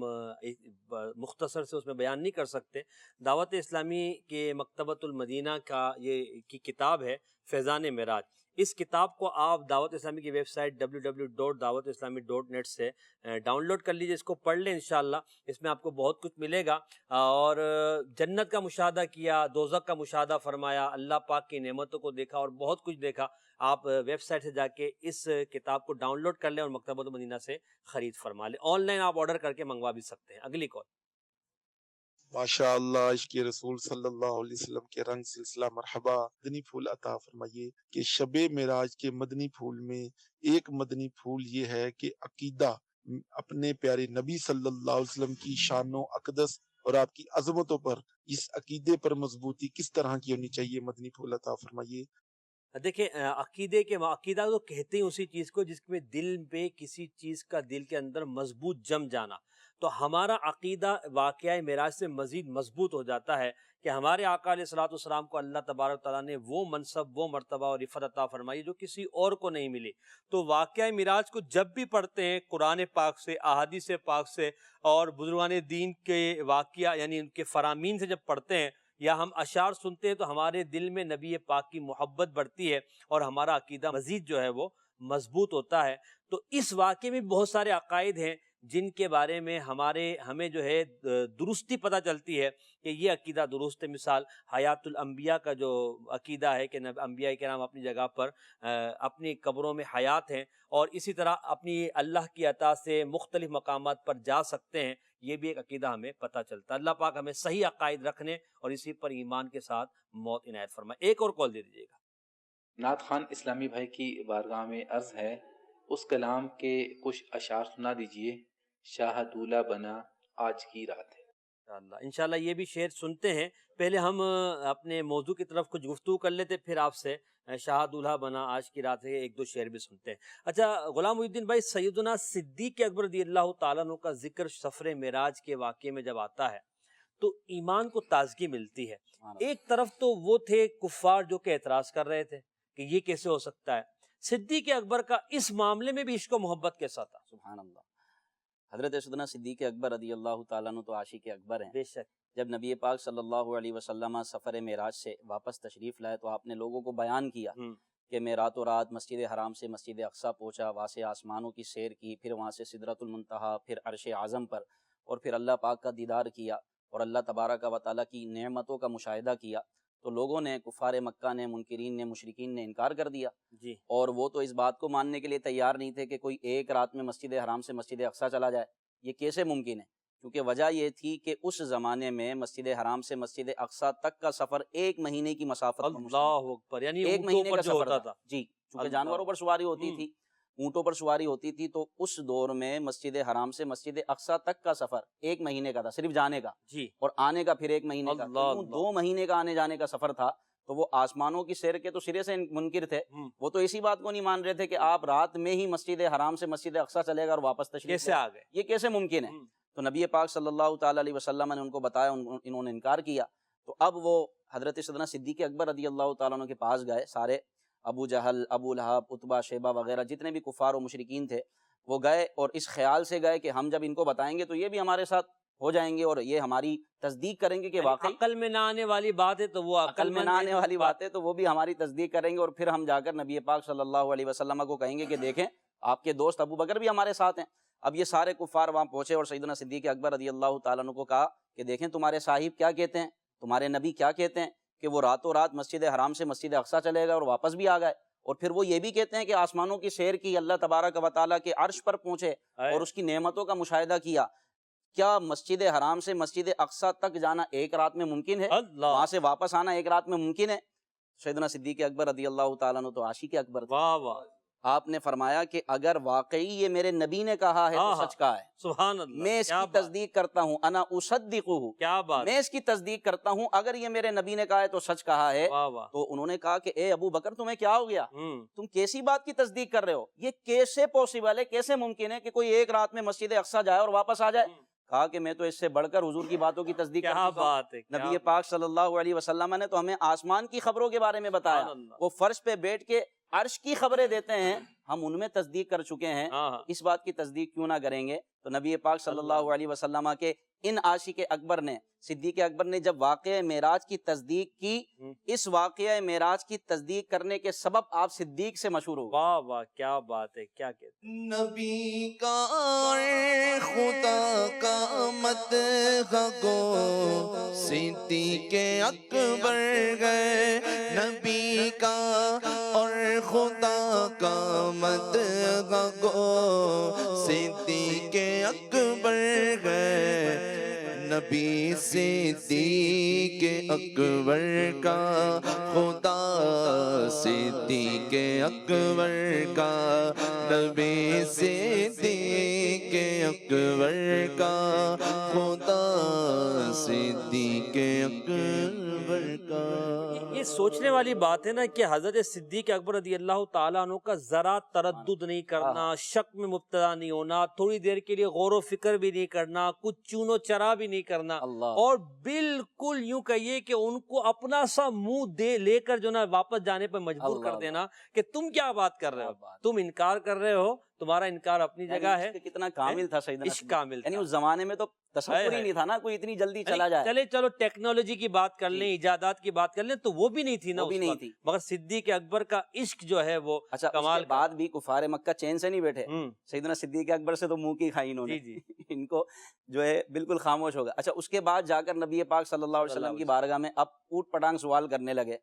مختصر سے اس میں بیان نہیں کر سکتے۔ دعوت اسلامی کے مکتبۃ المدینہ کا یہ کی کتاب ہے فیضان معراج۔ اس کتاب کو آپ دعوت اسلامی کی ویب سائٹ www.dawatislami.net سے ڈاؤن لوڈ کر لیجیے، اس کو پڑھ لیں انشاءاللہ۔ اس میں آپ کو بہت کچھ ملے گا، اور جنت کا مشاہدہ کیا، دوزخ کا مشاہدہ فرمایا، اللہ پاک کی نعمتوں کو دیکھا، اور بہت کچھ دیکھا۔ آپ ویب سائٹ سے جا کے اس کتاب کو ڈاؤن لوڈ کر لیں اور مکتبۃ المدینہ سے خرید فرما لیں۔ آن لائن آپ آرڈر کر کے منگوا بھی سکتے ہیں۔ اگلی کال۔ ماشاء اللہ، عشق رسول صلی اللہ علیہ وسلم کے رنگ سلسلہ مرحبا، مدنی پھول عطا فرمائیے کہ شب معراج کے مدنی پھول میں ایک مدنی پھول یہ ہے کہ عقیدہ اپنے پیارے نبی صلی اللہ علیہ وسلم کی شان و اقدس اور آپ کی عظمتوں پر، اس عقیدے پر مضبوطی کس طرح کی ہونی چاہیے، مدنی پھول عطا فرمائیے۔ دیکھیں، عقیدہ تو کہتے ہیں اسی چیز کو جس میں دل پہ کسی چیز کا دل کے اندر مضبوط جم جانا۔ تو ہمارا عقیدہ واقعہ معراج سے مزید مضبوط ہو جاتا ہے کہ ہمارے آقا علیہ الصلوۃ والسلام کو اللہ تبارک تعالیٰ نے وہ منصب، وہ مرتبہ اور عفت عطا فرمائی جو کسی اور کو نہیں ملی۔ تو واقعہ معراج کو جب بھی پڑھتے ہیں قرآن پاک سے، احادیث پاک سے، اور بزرگان دین کے واقعہ یعنی ان کے فرامین سے جب پڑھتے ہیں یا ہم اشعار سنتے ہیں، تو ہمارے دل میں نبی پاک کی محبت بڑھتی ہے اور ہمارا عقیدہ مزید جو ہے وہ مضبوط ہوتا ہے۔ تو اس واقعے میں بہت سارے عقائد ہیں جن کے بارے میں ہمیں جو ہے درستی پتہ چلتی ہے کہ یہ عقیدہ درست ہے. مثال حیات الانبیاء کا جو عقیدہ ہے کہ انبیاء کرام اپنی جگہ پر اپنی قبروں میں حیات ہیں اور اسی طرح اپنی اللہ کی عطا سے مختلف مقامات پر جا سکتے ہیں، یہ بھی ایک عقیدہ ہمیں پتہ چلتا ہے. اللہ پاک ہمیں صحیح عقائد رکھنے اور اسی پر ایمان کے ساتھ موت عنایت فرمائے. ایک اور کال دے دیجیے گا. نعت خان اسلامی بھائی کی بارگاہ میں عرض ہے، اس کلام کے کچھ اشعار سنا دیجئے. شاہ دولہ بنا آج کی رات ہے. انشاءاللہ یہ بھی شعر سنتے ہیں. پہلے ہم اپنے موضوع کی طرف کچھ گفتگو کر لیتے، پھر آپ سے شاہ دولہا بنا آج کی رات ہے ایک دو شعر بھی سنتے ہیں. اچھا غلام محی الدین بھائی، سیدنا صدیق اکبر رضی اللہ تعالیٰ عنہ کا ذکر سفر معراج کے واقعے میں جب آتا ہے تو ایمان کو تازگی ملتی ہے. ایک طرف تو وہ تھے کفار جو کہ اعتراض کر رہے تھے کہ یہ کیسے ہو سکتا ہے، صدیق اکبر کا اس معاملے میں بھی عشق و محبت کیسا تھا؟ سبحان اللہ. حضرت سیدنا صدیق اکبر رضی اللہ تعالیٰ عنہ تو عاشق اکبر ہیں. بے شک. جب نبی پاک صلی اللہ علیہ وسلم سفر معراج سے واپس تشریف لائے تو آپ نے لوگوں کو بیان کیا کہ میں راتوں رات مسجد حرام سے مسجد اقصیٰ پہنچا، وہاں سے آسمانوں کی سیر کی، پھر وہاں سے سدرۃ المنتہا، پھر عرش اعظم پر، اور پھر اللہ پاک کا دیدار کیا اور اللہ تبارک و تعالیٰ کی نعمتوں کا مشاہدہ کیا. تو لوگوں نے، کفار مکہ نے، منکرین نے، مشرکین نے انکار کر دیا جی. اور وہ تو اس بات کو ماننے کے لیے تیار نہیں تھے کہ کوئی ایک رات میں مسجد حرام سے مسجد اقصیٰ چلا جائے. یہ کیسے ممکن ہے؟ کیونکہ وجہ یہ تھی کہ اس زمانے میں مسجد حرام سے مسجد اقصیٰ تک کا سفر 1 مہینے کی مسافت پر مشتمل. اللہ اکبر. یعنی 1 مہینے کا سفر تھا. جی، چونکہ اللہ. جانوروں پر سواری ہوتی تھی، اونٹوں پر سواری ہوتی تھی، تو اس دور میں مسجد حرام سے مسجد اقصیٰ تک کا سفر 1 مہینے کا تھا، صرف جانے کا. جی. اور آنے کا پھر 1 مہینے کا. اللہ. 2 مہینے کا آنے جانے کا سفر تھا. تو وہ آسمانوں کی سیر کے تو سرے سے منکر تھے. وہ تو اسی بات کو نہیں مان رہے تھے کہ آپ رات میں ہی مسجد حرام سے مسجد اقصیٰ چلے گا اور واپس تشریف کیسے آ گئے، یہ کیسے ممکن ہے؟ تو نبی پاک صلی اللہ تعالیٰ علیہ وسلم نے ان کو بتایا، انہوں نے انکار کیا. تو اب وہ حضرت سیدنا صدیق اکبر رضی اللہ تعالیٰ عنہ کے پاس گئے. سارے ابو جہل، ابو لہب، عتبہ، شیبہ وغیرہ جتنے بھی کفار و مشرکین تھے وہ گئے، اور اس خیال سے گئے کہ ہم جب ان کو بتائیں گے تو یہ بھی ہمارے ساتھ ہو جائیں گے اور یہ ہماری تصدیق کریں گے کہ واقعی عقل میں نہ آنے والی بات ہے تو وہ عقل میں نہ آنے والی بات ہے تو وہ بھی ہماری تصدیق کریں گے. اور پھر ہم جا کر نبی پاک صلی اللہ علیہ وسلم کو کہیں گے کہ دیکھیں آپ کے دوست ابو بکر بھی ہمارے ساتھ ہیں. اب یہ سارے کفار وہاں پہنچے اور سیدنا صدیق اکبر رضی اللہ تعالیٰ عنہ کو کہا کہ دیکھیں تمہارے صاحب کیا کہتے ہیں، تمہارے نبی کیا کہتے ہیں کہ وہ راتوں رات مسجد حرام سے مسجد اقصیٰ چلے گا اور واپس بھی آ گئے. اور پھر وہ یہ بھی کہتے ہیں کہ آسمانوں کی سیر کی، اللہ تبارک و تعالیٰ کے عرش پر پہنچے اور اس کی نعمتوں کا مشاہدہ کیا. کیا مسجد حرام سے مسجد اقصیٰ تک جانا 1 رات میں ممکن ہے؟ وہاں سے واپس آنا 1 رات میں ممکن ہے؟ سیدنا صدیق اکبر رضی اللہ تعالیٰ عنہ تو عاشق اکبر تھے. واہ واہ. آپ نے فرمایا کہ اگر واقعی یہ میرے نبی نے کہا ہے تو سچ کہا ہے. سبحان اللہ. میں اس کی تصدیق کرتا ہوں. انا اصدقہ. کیا بات. میں اس کی تصدیق کرتا ہوں اگر یہ میرے نبی نے کہا ہے تو سچ کہا ہے. تو انہوں نے کہا کہ اے ابو بکر تمہیں کیا ہو گیا، تم کیسی بات کی تصدیق کر رہے ہو، یہ کیسے پوسیبل ہے، کیسے ممکن ہے کہ کوئی 1 رات میں مسجد اقصیٰ جائے اور واپس آ جائے؟ کہا کہ میں تو اس سے بڑھ کر حضور کی باتوں کی تصدیق کرتا ہوں. نبی پاک صلی اللہ علیہ وسلم نے تو ہمیں آسمان کی خبروں کے بارے میں بتایا، وہ فرش پہ بیٹھ کے عرش کی خبریں دیتے ہیں، ہم ان میں تصدیق کر چکے ہیں، اس بات کی تصدیق کیوں نہ کریں گے؟ تو نبی پاک صلی اللہ علیہ وسلم کے ان عاشق اکبر نے، صدیق اکبر نے جب واقعہ معراج کی تصدیق کی، اس واقعہ معراج کی تصدیق کرنے کے سبب آپ صدیق سے مشہور ہو. واہ واہ کیا بات ہے. کیا کہتے ہیں؟ نبی کا اور خدا کا مدح گو صدیق اکبر گئے. نبی کا اور خدا کا مدح گو صدیق اکبر گئے. نبی صدیق اکبر کا خدا صدیق اکبر کا. نبی صدیق اکبر کا خدا صدیق اکبر کا. یہ سوچنے والی بات ہے نا کہ حضرت صدیق اکبر رضی اللہ تعالیٰ عنہ کا ذرا تردد نہیں کرنا، شک میں مبتلا نہیں ہونا، تھوڑی دیر کے لیے غور و فکر بھی نہیں کرنا، کچھ چون و چرا بھی نہیں کرنا، اور بالکل یوں کہیے کہ ان کو اپنا سا منہ دے لے کر جو نا واپس جانے پر مجبور کر دینا کہ تم کیا بات کر رہے ہو، تم انکار کر رہے ہو تمہارا انکار اپنی جگہ ہے. کتنا کامل تھا سیدنا عشق کامل یعنی تھا. اس زمانے میں تو تصور ہی نہیں تھا نا کوئی اتنی جلدی چلا جائے. چلو ٹیکنالوجی کی بات کر لیں, ایجادات کی بات کر لیں, تو وہ بھی نہیں تھی نا, وہ بھی نہیں تھی. مگر صدیق اکبر کا عشق جو ہے وہ اچھا کمال. اس کے بعد بھی کفار مکہ چین سے نہیں بیٹھے. سیدنا صدیق اکبر سے تو منہ کی کھائی انہوں نے, ان کو جو ہے بالکل خاموش ہو گیا. اچھا اس کے بعد جا کر نبی پاک صلی اللہ علیہ وسلم کی بارگاہ میں اب اوٹ پٹانگ سوال کرنے لگے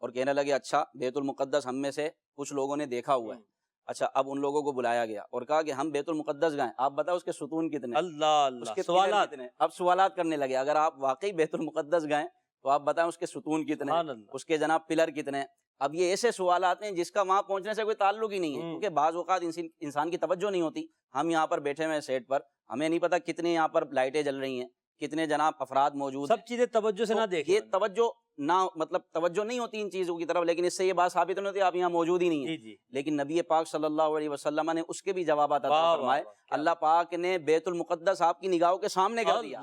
اور کہنے لگے اچھا بیت المقدس ہم میں سے کچھ لوگوں نے دیکھا ہوا ہے. اچھا اب ان لوگوں کو بلایا گیا اور کہا کہ ہم بیت المقدس گئے, آپ بتاؤ اس کے ستون کتنے. اللہ اس کے سوالات. اب سوالات کرنے لگے, اگر آپ واقعی بیت المقدس گئے تو آپ بتائیں اس کے ستون کتنے, اس کے جناب پلر کتنے. اب یہ ایسے سوالات ہیں جس کا وہاں پہنچنے سے کوئی تعلق ہی نہیں ہے, کیونکہ بعض اوقات انسان کی توجہ نہیں ہوتی. ہم یہاں پر بیٹھے ہوئے سیٹ پر, ہمیں نہیں پتا کتنے یہاں پر لائٹیں جل رہی ہیں, کتنے جناب افراد موجود, سب چیزیں توجہ سے نہ دیکھیں. یہ توجہ نہ مطلب توجہ نہیں ہوتی ان چیزوں کی طرف, لیکن اس سے یہ بات ثابت نہیں ہوتی آپ یہاں موجود ہی نہیں ہیں. لیکن نبی پاک صلی اللہ علیہ وسلم نے اس کے بھی جوابات عطا فرمائے. اللہ پاک نے بیت المقدس آپ کی نگاہوں کے سامنے کر دیا,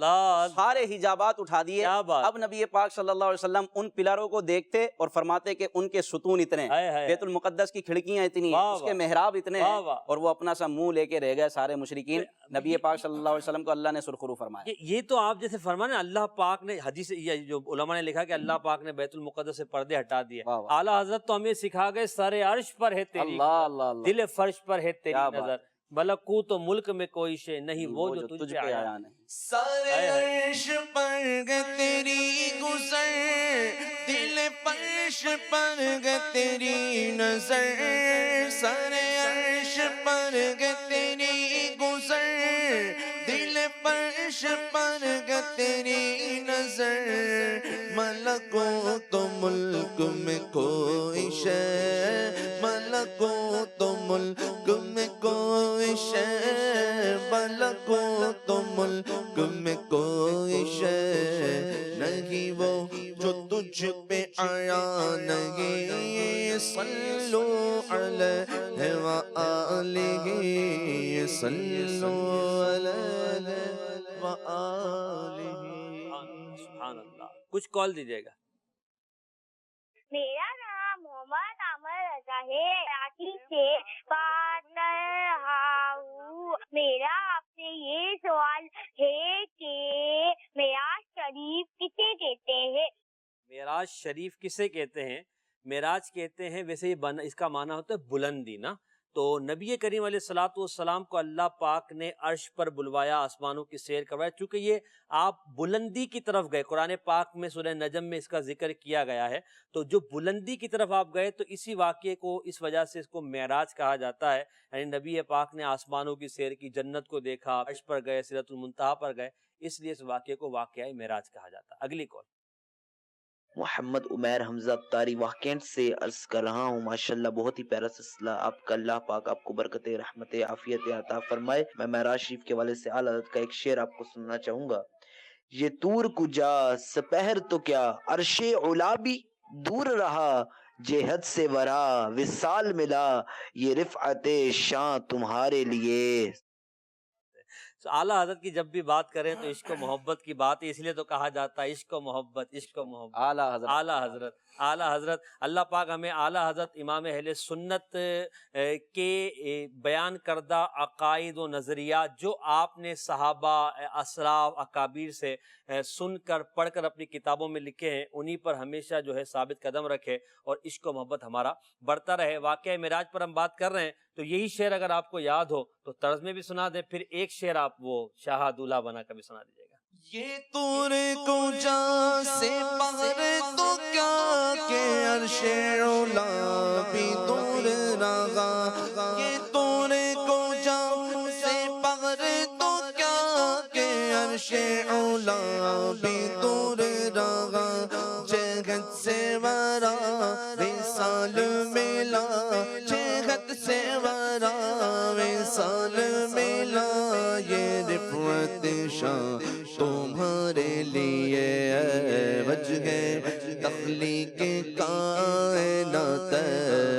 سارے حجابات اٹھا دیے. اب نبی پاک صلی اللہ علیہ وسلم ان پلروں کو دیکھتے اور فرماتے کہ ان کے ستون اتنے, بیت المقدس کی کھڑکیاں اتنی, اس کے محراب اتنے ہیں, اور وہ اپنا سا منہ لے کے رہ گئے سارے مشرکین. نبی پاک صلی اللہ علیہ وسلم کو اللہ نے سرخرو فرمایا. یہ تو آپ جیسے فرمایا اللہ پاک نے حدیث, جو علماء نے لکھا کہ اللہ پاک نے بیت المقدس سے پردے ہٹا دیے. اعلیٰ حضرت تو ہمیں سکھا گئے سر عرش پر ہے تیری, دل فرش پر ہے تیری نظر, ملکوت و ملک میں کوئی شے نہیں وہ جو تجھ پہ آیا نہیں. سر عرش پر گئے تیری گزر, دل فرش پر گئے تیری نظر. سر عرش پر گئے تیری گزر, دل فرش پر گئے تیری نظر. ملکوت و ملک میں کوئی شے, ملکوت و ملک میں کوئی شے, ملکوت و ملک میں کوئی شے نہیں وہ جو تجھ پہ آیا نہیں. صلو علیہ وآلہ, صلو علیہ وآلہ. سبحان اللہ. کچھ کال دیجیے گا. میرا نام محمد عامر رضا ہے, کراچی سے بات کر رہا ہوں. میرا آپ سے یہ سوال ہے کہ معراج شریف کسے کہتے ہیں؟ معراج شریف کسے کہتے ہیں؟ معراج کہتے ہیں, ویسے یہ اس کا معنی ہوتا ہے بلندی نا. تو نبی کریم علیہ الصلوۃ والسلام کو اللہ پاک نے عرش پر بلوایا, آسمانوں کی سیر کروایا, چونکہ یہ آپ بلندی کی طرف گئے. قرآن پاک میں سورہ نجم میں اس کا ذکر کیا گیا ہے. تو جو بلندی کی طرف آپ گئے تو اسی واقعے کو اس وجہ سے اس کو معراج کہا جاتا ہے. یعنی نبی پاک نے آسمانوں کی سیر کی, جنت کو دیکھا, عرش پر گئے, سدرۃ المنتہا پر گئے, اس لیے اس واقعے کو واقعہ معراج کہا جاتا ہے. اگلی کال. محمد عمیر حمزہ ابتاری واقعات سے عرض کر رہا ہوں. ماشاءاللہ بہت ہی پیارا سلسلہ آپ کا, اللہ پاک آپ کو برکت رحمت عافیت عطا فرمائے. میں معراج شریف کے والے سے اعلیٰ حضرت کا ایک شعر آپ کو سننا چاہوں گا. یہ طور کجا سپہر تو کیا, عرش علا بھی دور رہا, جہد سے ورا وصال ملا, یہ رفعت شان تمہارے لیے. اعلیٰ حضرت کی جب بھی بات کریں تو عشق و محبت کی بات ہے, اس لیے تو کہا جاتا ہے عشق و محبت, عشق و محبت. اعلیٰ حضرت, اعلیٰ حضرت, اعلیٰ حضرت. اللہ پاک ہمیں اعلیٰ حضرت امام اہل سنت کے بیان کردہ عقائد و نظریات جو آپ نے صحابہ, اسلاف, اکابر سے سن کر پڑھ کر اپنی کتابوں میں لکھے ہیں, انہی پر ہمیشہ جو ہے ثابت قدم رکھے اور عشق و محبت ہمارا بڑھتا رہے. واقعہ معراج پر ہم بات کر رہے ہیں تو یہی شعر اگر آپ کو یاد ہو تو طرز میں بھی سنا دیں, پھر ایک شعر آپ وہ شاہ دولہ بنا کر بھی سنا دیجیے گا. یہ طور کجا سے بغیر تو کیا کہ عرش علا بھی دور رہا. یہ طور کجا سے بغیر تو کیا کہ عرش علا بھی دور رہا. جہد سے ورا وصال ملا, جہد سے ورا وصال ملا, یہ رفعت شان تمہارے لیے. وجہ تخلیق کائنات,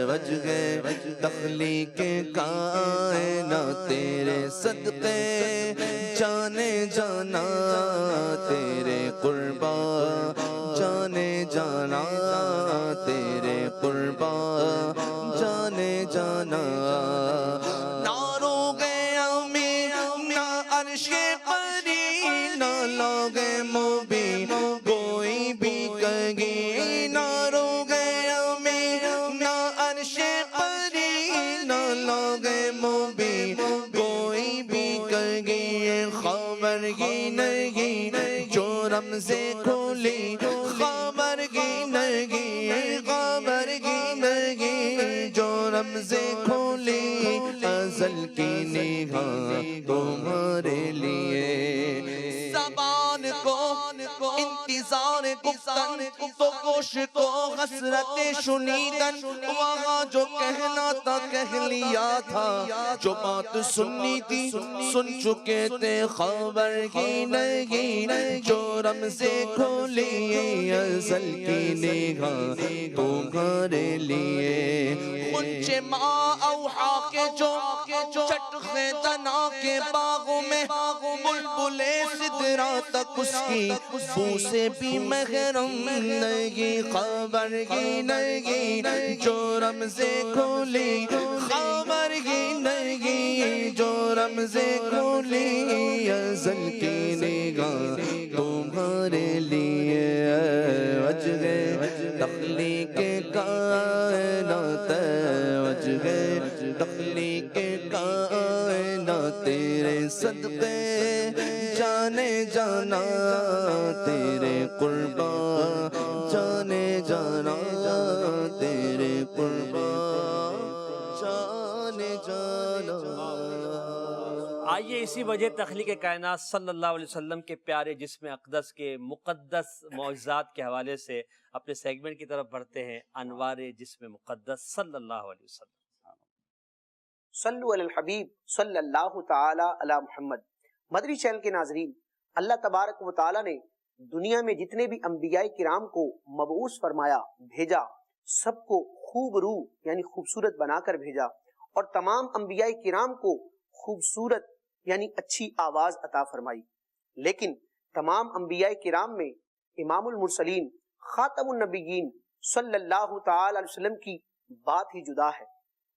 وجہ تخلیق کائنات, تیرے صدقے جانے جانا, تیرے قربا جانے جانا, تیرے قربا جانے جانا. نارو رمزیں کھولی خبر کی نہیں خبر کی نہیں جو رمزیں کھولی ازل کی نگاہ تمہارے لیے زبان کو انتظار گفتن تو گوش کو حسرت شنیدن وہاں جو کہنا تھا کہہ لیا تھا جو بات سننی تھی سن چکے تھے خبر کی نہیں جو رمزیں کھولی ازل کی نگاہ تمہارے لیے خنچ ماں اوحا کے جو چٹخے دنا کے باغوں میں بلبلے سدرا تک اس کی بو سے بھی محرم نہیں خبر کی نہیں جو رمزیں کھولی خبر کی نہیں جو رمزیں کھولی ازل کی نگاہ تمہارے لیے وجہ تخلیق کائنات وجہ تخلیق کائنات تیرے صدقے جانے جانا تیرے قربان جانے جانا تیرے قربان جانے جانا. آئیے اسی وجہ تخلیق کائنات صلی اللہ علیہ وسلم کے پیارے جسم اقدس کے مقدس معجزات کے حوالے سے اپنے سیگمنٹ کی طرف بڑھتے ہیں. انوار جسم مقدس صلی اللہ علیہ وسلم. صلو علی الحبیب صلی اللہ تعالی علی محمد. مدری چینل کے ناظرین، اللہ تبارک و تعالی نے دنیا میں جتنے بھی انبیاء کرام کو مبعوث فرمایا بھیجا، سب کو خوب رو یعنی خوبصورت بنا کر بھیجا، اور تمام انبیاء کرام کو خوبصورت یعنی اچھی آواز عطا فرمائی. لیکن تمام انبیاء کرام میں امام المرسلین خاتم النبیین صلی اللہ تعالی علیہ وسلم کی بات ہی جدا ہے.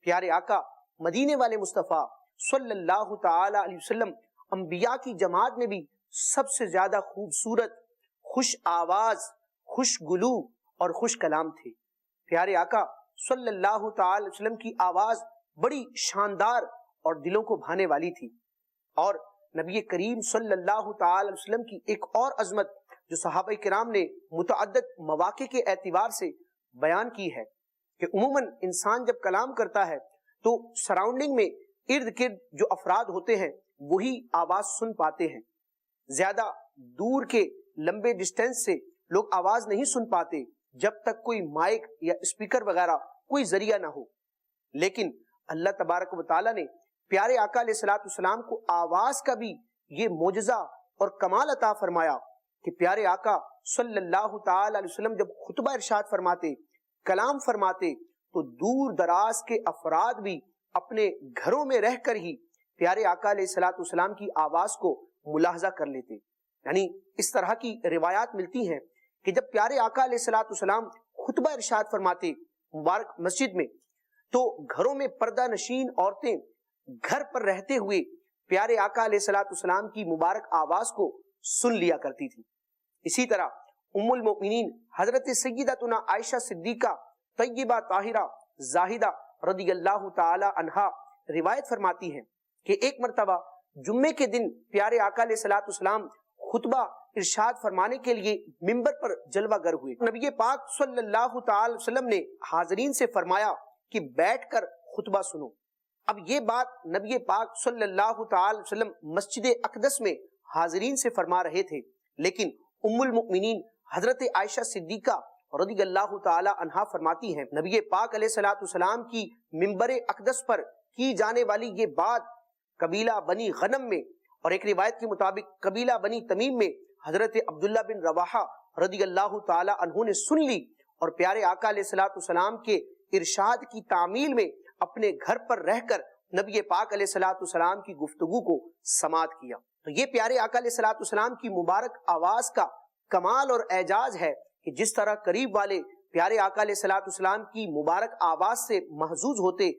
پیارے آقا مدینے والے مصطفیٰ صلی اللہ تعالی علیہ وسلم انبیاء کی جماعت میں بھی سب سے زیادہ خوبصورت، خوش آواز، خوش گلو اور خوش کلام تھے. پیارے آقا صلی اللہ تعالی علیہ وسلم کی آواز بڑی شاندار اور دلوں کو بھانے والی تھی. اور نبی کریم صلی اللہ تعالی علیہ وسلم کی ایک اور عظمت جو صحابہ کرام نے متعدد مواقع کے اعتبار سے بیان کی ہے کہ عموماً انسان جب کلام کرتا ہے تو سراؤنڈنگ میں ارد گرد جو افراد ہوتے ہیں وہی آواز سن پاتے ہیں. زیادہ دور کے لمبے ڈسٹینس سے لوگ آواز نہیں سن پاتے جب تک کوئی مائک یا اسپیکر وغیرہ کوئی ذریعہ نہ ہو. لیکن اللہ تبارک و تعالیٰ نے پیارے آقا علیہ الصلوۃ والسلام کو آواز کا بھی یہ معجزہ اور کمال عطا فرمایا کہ پیارے آقا صلی اللہ تعالی علیہ وسلم جب خطبہ ارشاد فرماتے، کلام فرماتے، تو دور دراز کے افراد بھی اپنے گھروں میں رہ کر ہی پیارے آقا علیہ الصلوۃ والسلام کی آواز کو ملاحظہ کر لیتے. یعنی اس طرح کی روایات ملتی ہیں کہ جب پیارے آقا علیہ الصلوۃ والسلام خطبہ ارشاد فرماتے مبارک مسجد میں، تو گھروں میں پردہ نشین عورتیں گھر پر رہتے ہوئے پیارے آقا علیہ الصلوۃ والسلام کی مبارک آواز کو سن لیا کرتی تھی. اسی طرح ام المؤمنین حضرت سیدتنا عائشہ صدیقہ طیبہ طاہرہ زاہدہ رضی اللہ تعالی عنہا روایت فرماتی ہیں کہ ایک مرتبہ جمعے کے دن پیارے آقا علیہ الصلوۃ والسلام خطبہ ارشاد فرمانے کے لیے منبر پر جلوہ گر ہوئے. نبی پاک صلی اللہ تعالی وسلم نے حاضرین سے فرمایا کہ بیٹھ کر خطبہ سنو. اب یہ بات نبی پاک صلی اللہ تعالی وسلم مسجد اقدس میں حاضرین سے فرما رہے تھے، لیکن ام المؤمنین حضرت عائشہ صدیقہ رضی اللہ تعالی عنہا فرماتی ہیں نبی پاک علیہ الصلوۃ والسلام کی منبر اقدس پر کی جانے والی یہ بات قبیلہ بنی غنم میں، اور ایک روایت کے مطابق قبیلہ بنی تمیم میں حضرت عبداللہ بن رواحہ رضی اللہ تعالی عنہ نے سن لی، اور پیارے آقا علیہ الصلوۃ والسلام کے ارشاد کی تعمیل میں اپنے گھر پر رہ کر نبی پاک علیہ الصلوۃ والسلام کی گفتگو کو سماعت کیا. تو یہ پیارے آقا علیہ الصلوۃ والسلام کی مبارک آواز کا کمال اور اعجاز ہے کہ جس طرح قریب والے پیارے آقا علیہ الصلوۃ والسلام کی مبارک آواز سے محظوظ ہوتے،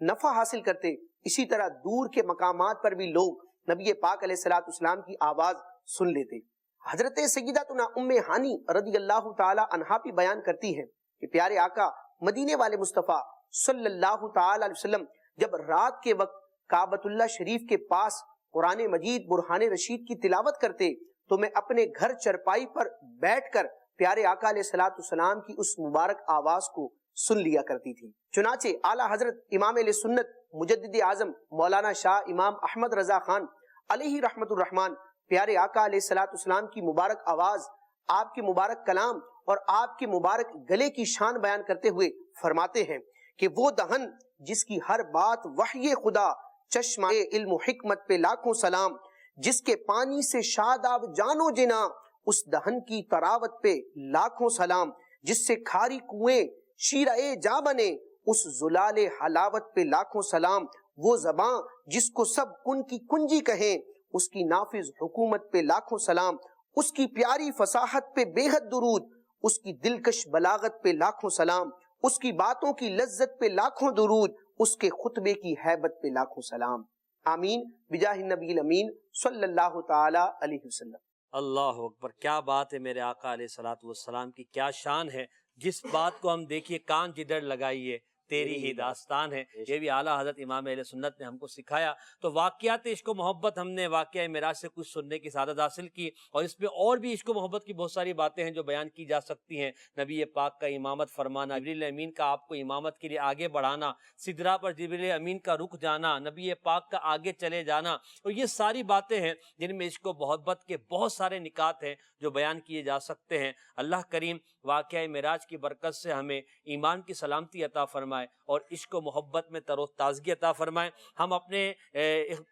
نفع حاصل کرتے، اسی طرح دور کے مقامات پر بھی لوگ نبی پاک علیہ الصلوۃ والسلام کی آواز سن لیتے. حضرت سیدتنا ام ہانی رضی اللہ تعالی عنہا بھی بیان کرتی ہیں کہ پیارے آقا مدینے والے مصطفیٰ صلی اللہ تعالی علیہ وسلم جب رات کے وقت کعبۃ اللہ شریف کے پاس قرآن مجید برہان رشید کی تلاوت کرتے تو میں اپنے گھر چرپائی پر بیٹھ کر پیارے آقا علیہ الصلوۃ والسلام کی اس مبارک آواز کو سن لیا کرتی تھی۔ چنانچہ اعلیٰ حضرت امام اہل سنت مجدد اعظم مولانا شاہ امام احمد رضا خان علیہ رحمت الرحمن پیارے آقا علیہ الصلوۃ والسلام کی مبارک آواز، آپ کے مبارک کلام اور آپ کے مبارک گلے کی شان بیان کرتے ہوئے فرماتے ہیں کہ وہ دہن جس کی ہر بات وحی خدا، چشمہ علم و حکمت پہ لاکھوں سلام، جس کے پانی سے شاداب جانو جنا، اس دہن کی تراوت پہ لاکھوں سلام، جس سے کھاری کنویں شیرہ جا بنے، اس زلال حلاوت پہ لاکھوں سلام، وہ زباں جس کو سب کن کی کنجی کہیں، اس کی نافذ حکومت پہ لاکھوں سلام، اس کی پیاری فصاحت پہ بے حد درود، اس کی دلکش بلاغت پہ لاکھوں سلام، اس کی باتوں کی لذت پہ لاکھوں درود، اس کے خطبے کی ہیبت پہ لاکھوں سلام۔ آمین بجاہ النبی الامین صلی اللہ تعالی علیہ وسلم۔ اللہ اکبر، کیا بات ہے میرے آقا علیہ الصلوۃ والسلام کی، کیا شان ہے۔ جس بات کو ہم دیکھیے کان جدڑ لگائیے تیری ہی داستان ہے، یہ بھی اعلیٰ حضرت امام اہل سنت نے ہم کو سکھایا۔ تو واقعات عشق و محبت ہم نے واقعہ معراج سے کچھ سننے کی سعادت حاصل کی، اور اس پہ اور بھی عشق و محبت کی بہت ساری باتیں ہیں جو بیان کی جا سکتی ہیں۔ نبی پاک کا امامت فرمانا، جبریل امین کا آپ کو امامت کے لیے آگے بڑھانا، سدرا پر جبریل امین کا رک جانا، نبی پاک کا آگے چلے جانا، اور یہ ساری باتیں ہیں جن میں عشق و محبت کے بہت سارے نکات ہیں جو بیان کیے جا سکتے ہیں۔ اللہ کریم واقعہ معراج کی برکت سے ہمیں ایمان کی سلامتی عطا فرمائے اور عشق و محبت میں تر و تازگی عطا فرمائے۔ ہم اپنے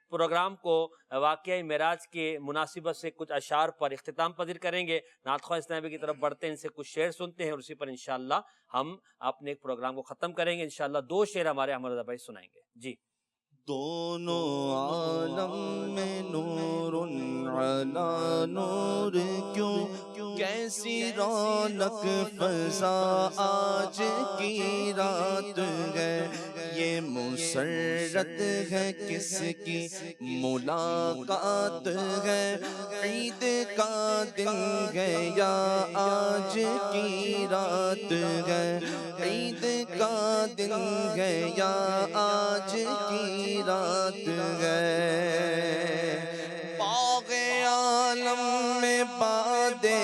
پروگرام کو واقعہ معراج کے مناسبت سے کچھ اشعار پر اختتام پذیر کریں گے۔ نعت خواہ اسلامی کی طرف بڑھتے ہیں، ان سے کچھ شعر سنتے ہیں اور اسی پر انشاءاللہ ہم اپنے پروگرام کو ختم کریں گے۔ انشاءاللہ 2 شعر ہمارے احمد رضا بھائی سنائیں گے۔ جی۔ دونوں عالم میں نور علی نور کیوں، کیسی رونق فضا آج کی رات ہے، یہ مسرت ہے کس کی ملاقات ہے، عید کا دن ہے یا آج کی رات ہے، عید کا دن ہے یا آج کی رات ہے، باغ عالم میں بادے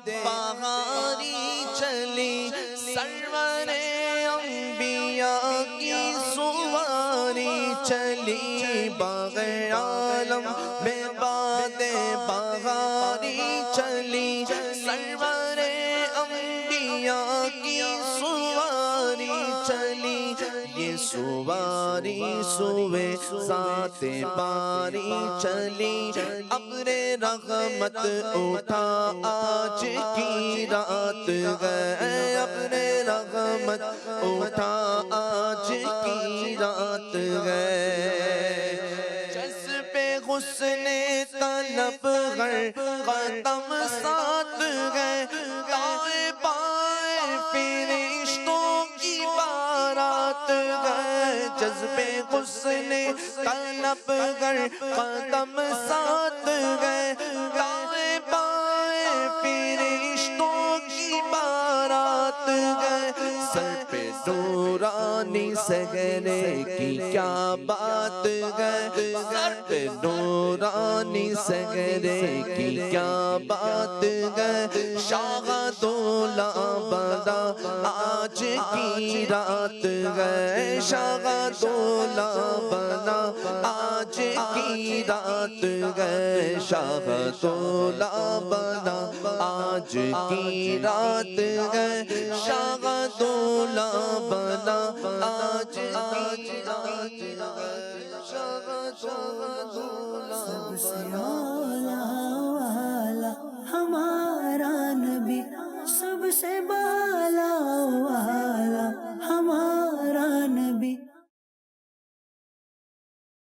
بہاری چلی، سرور انبیاء کی سواری چلی، باغ عالم میں بادے بہاری چلی، سرور انبیاء کی سواری چلی، یہ سواری سوے ذات باری چلی، ابر رحمت اٹھا آج کی رات ہے، ابر رحمت اٹھا آج کی رات ہے، جذب حسن طلب ہر قدم ساتھ ہے، دائیں بائیں فرشتوں کی بارات ہے، جذب حسن طلب ہر قدم ساتھ ہے، دائیں بائیں فرشتوں کی بارات ہے، سر پہ نورانی سہرے کی کیا بات ہے، سر پہ نورانی سہرے کی کیا بات ہے، شاہ دولا بنا آج کی رات ہے، شاہ دولا بنا آج کی رات ہے، شاہ دولا بنا آج کی رات ہے، شاہ دولا بنا آج کی رات ہے، شاہ دولا سب سے اولا والا ہمارا نبی، سب سے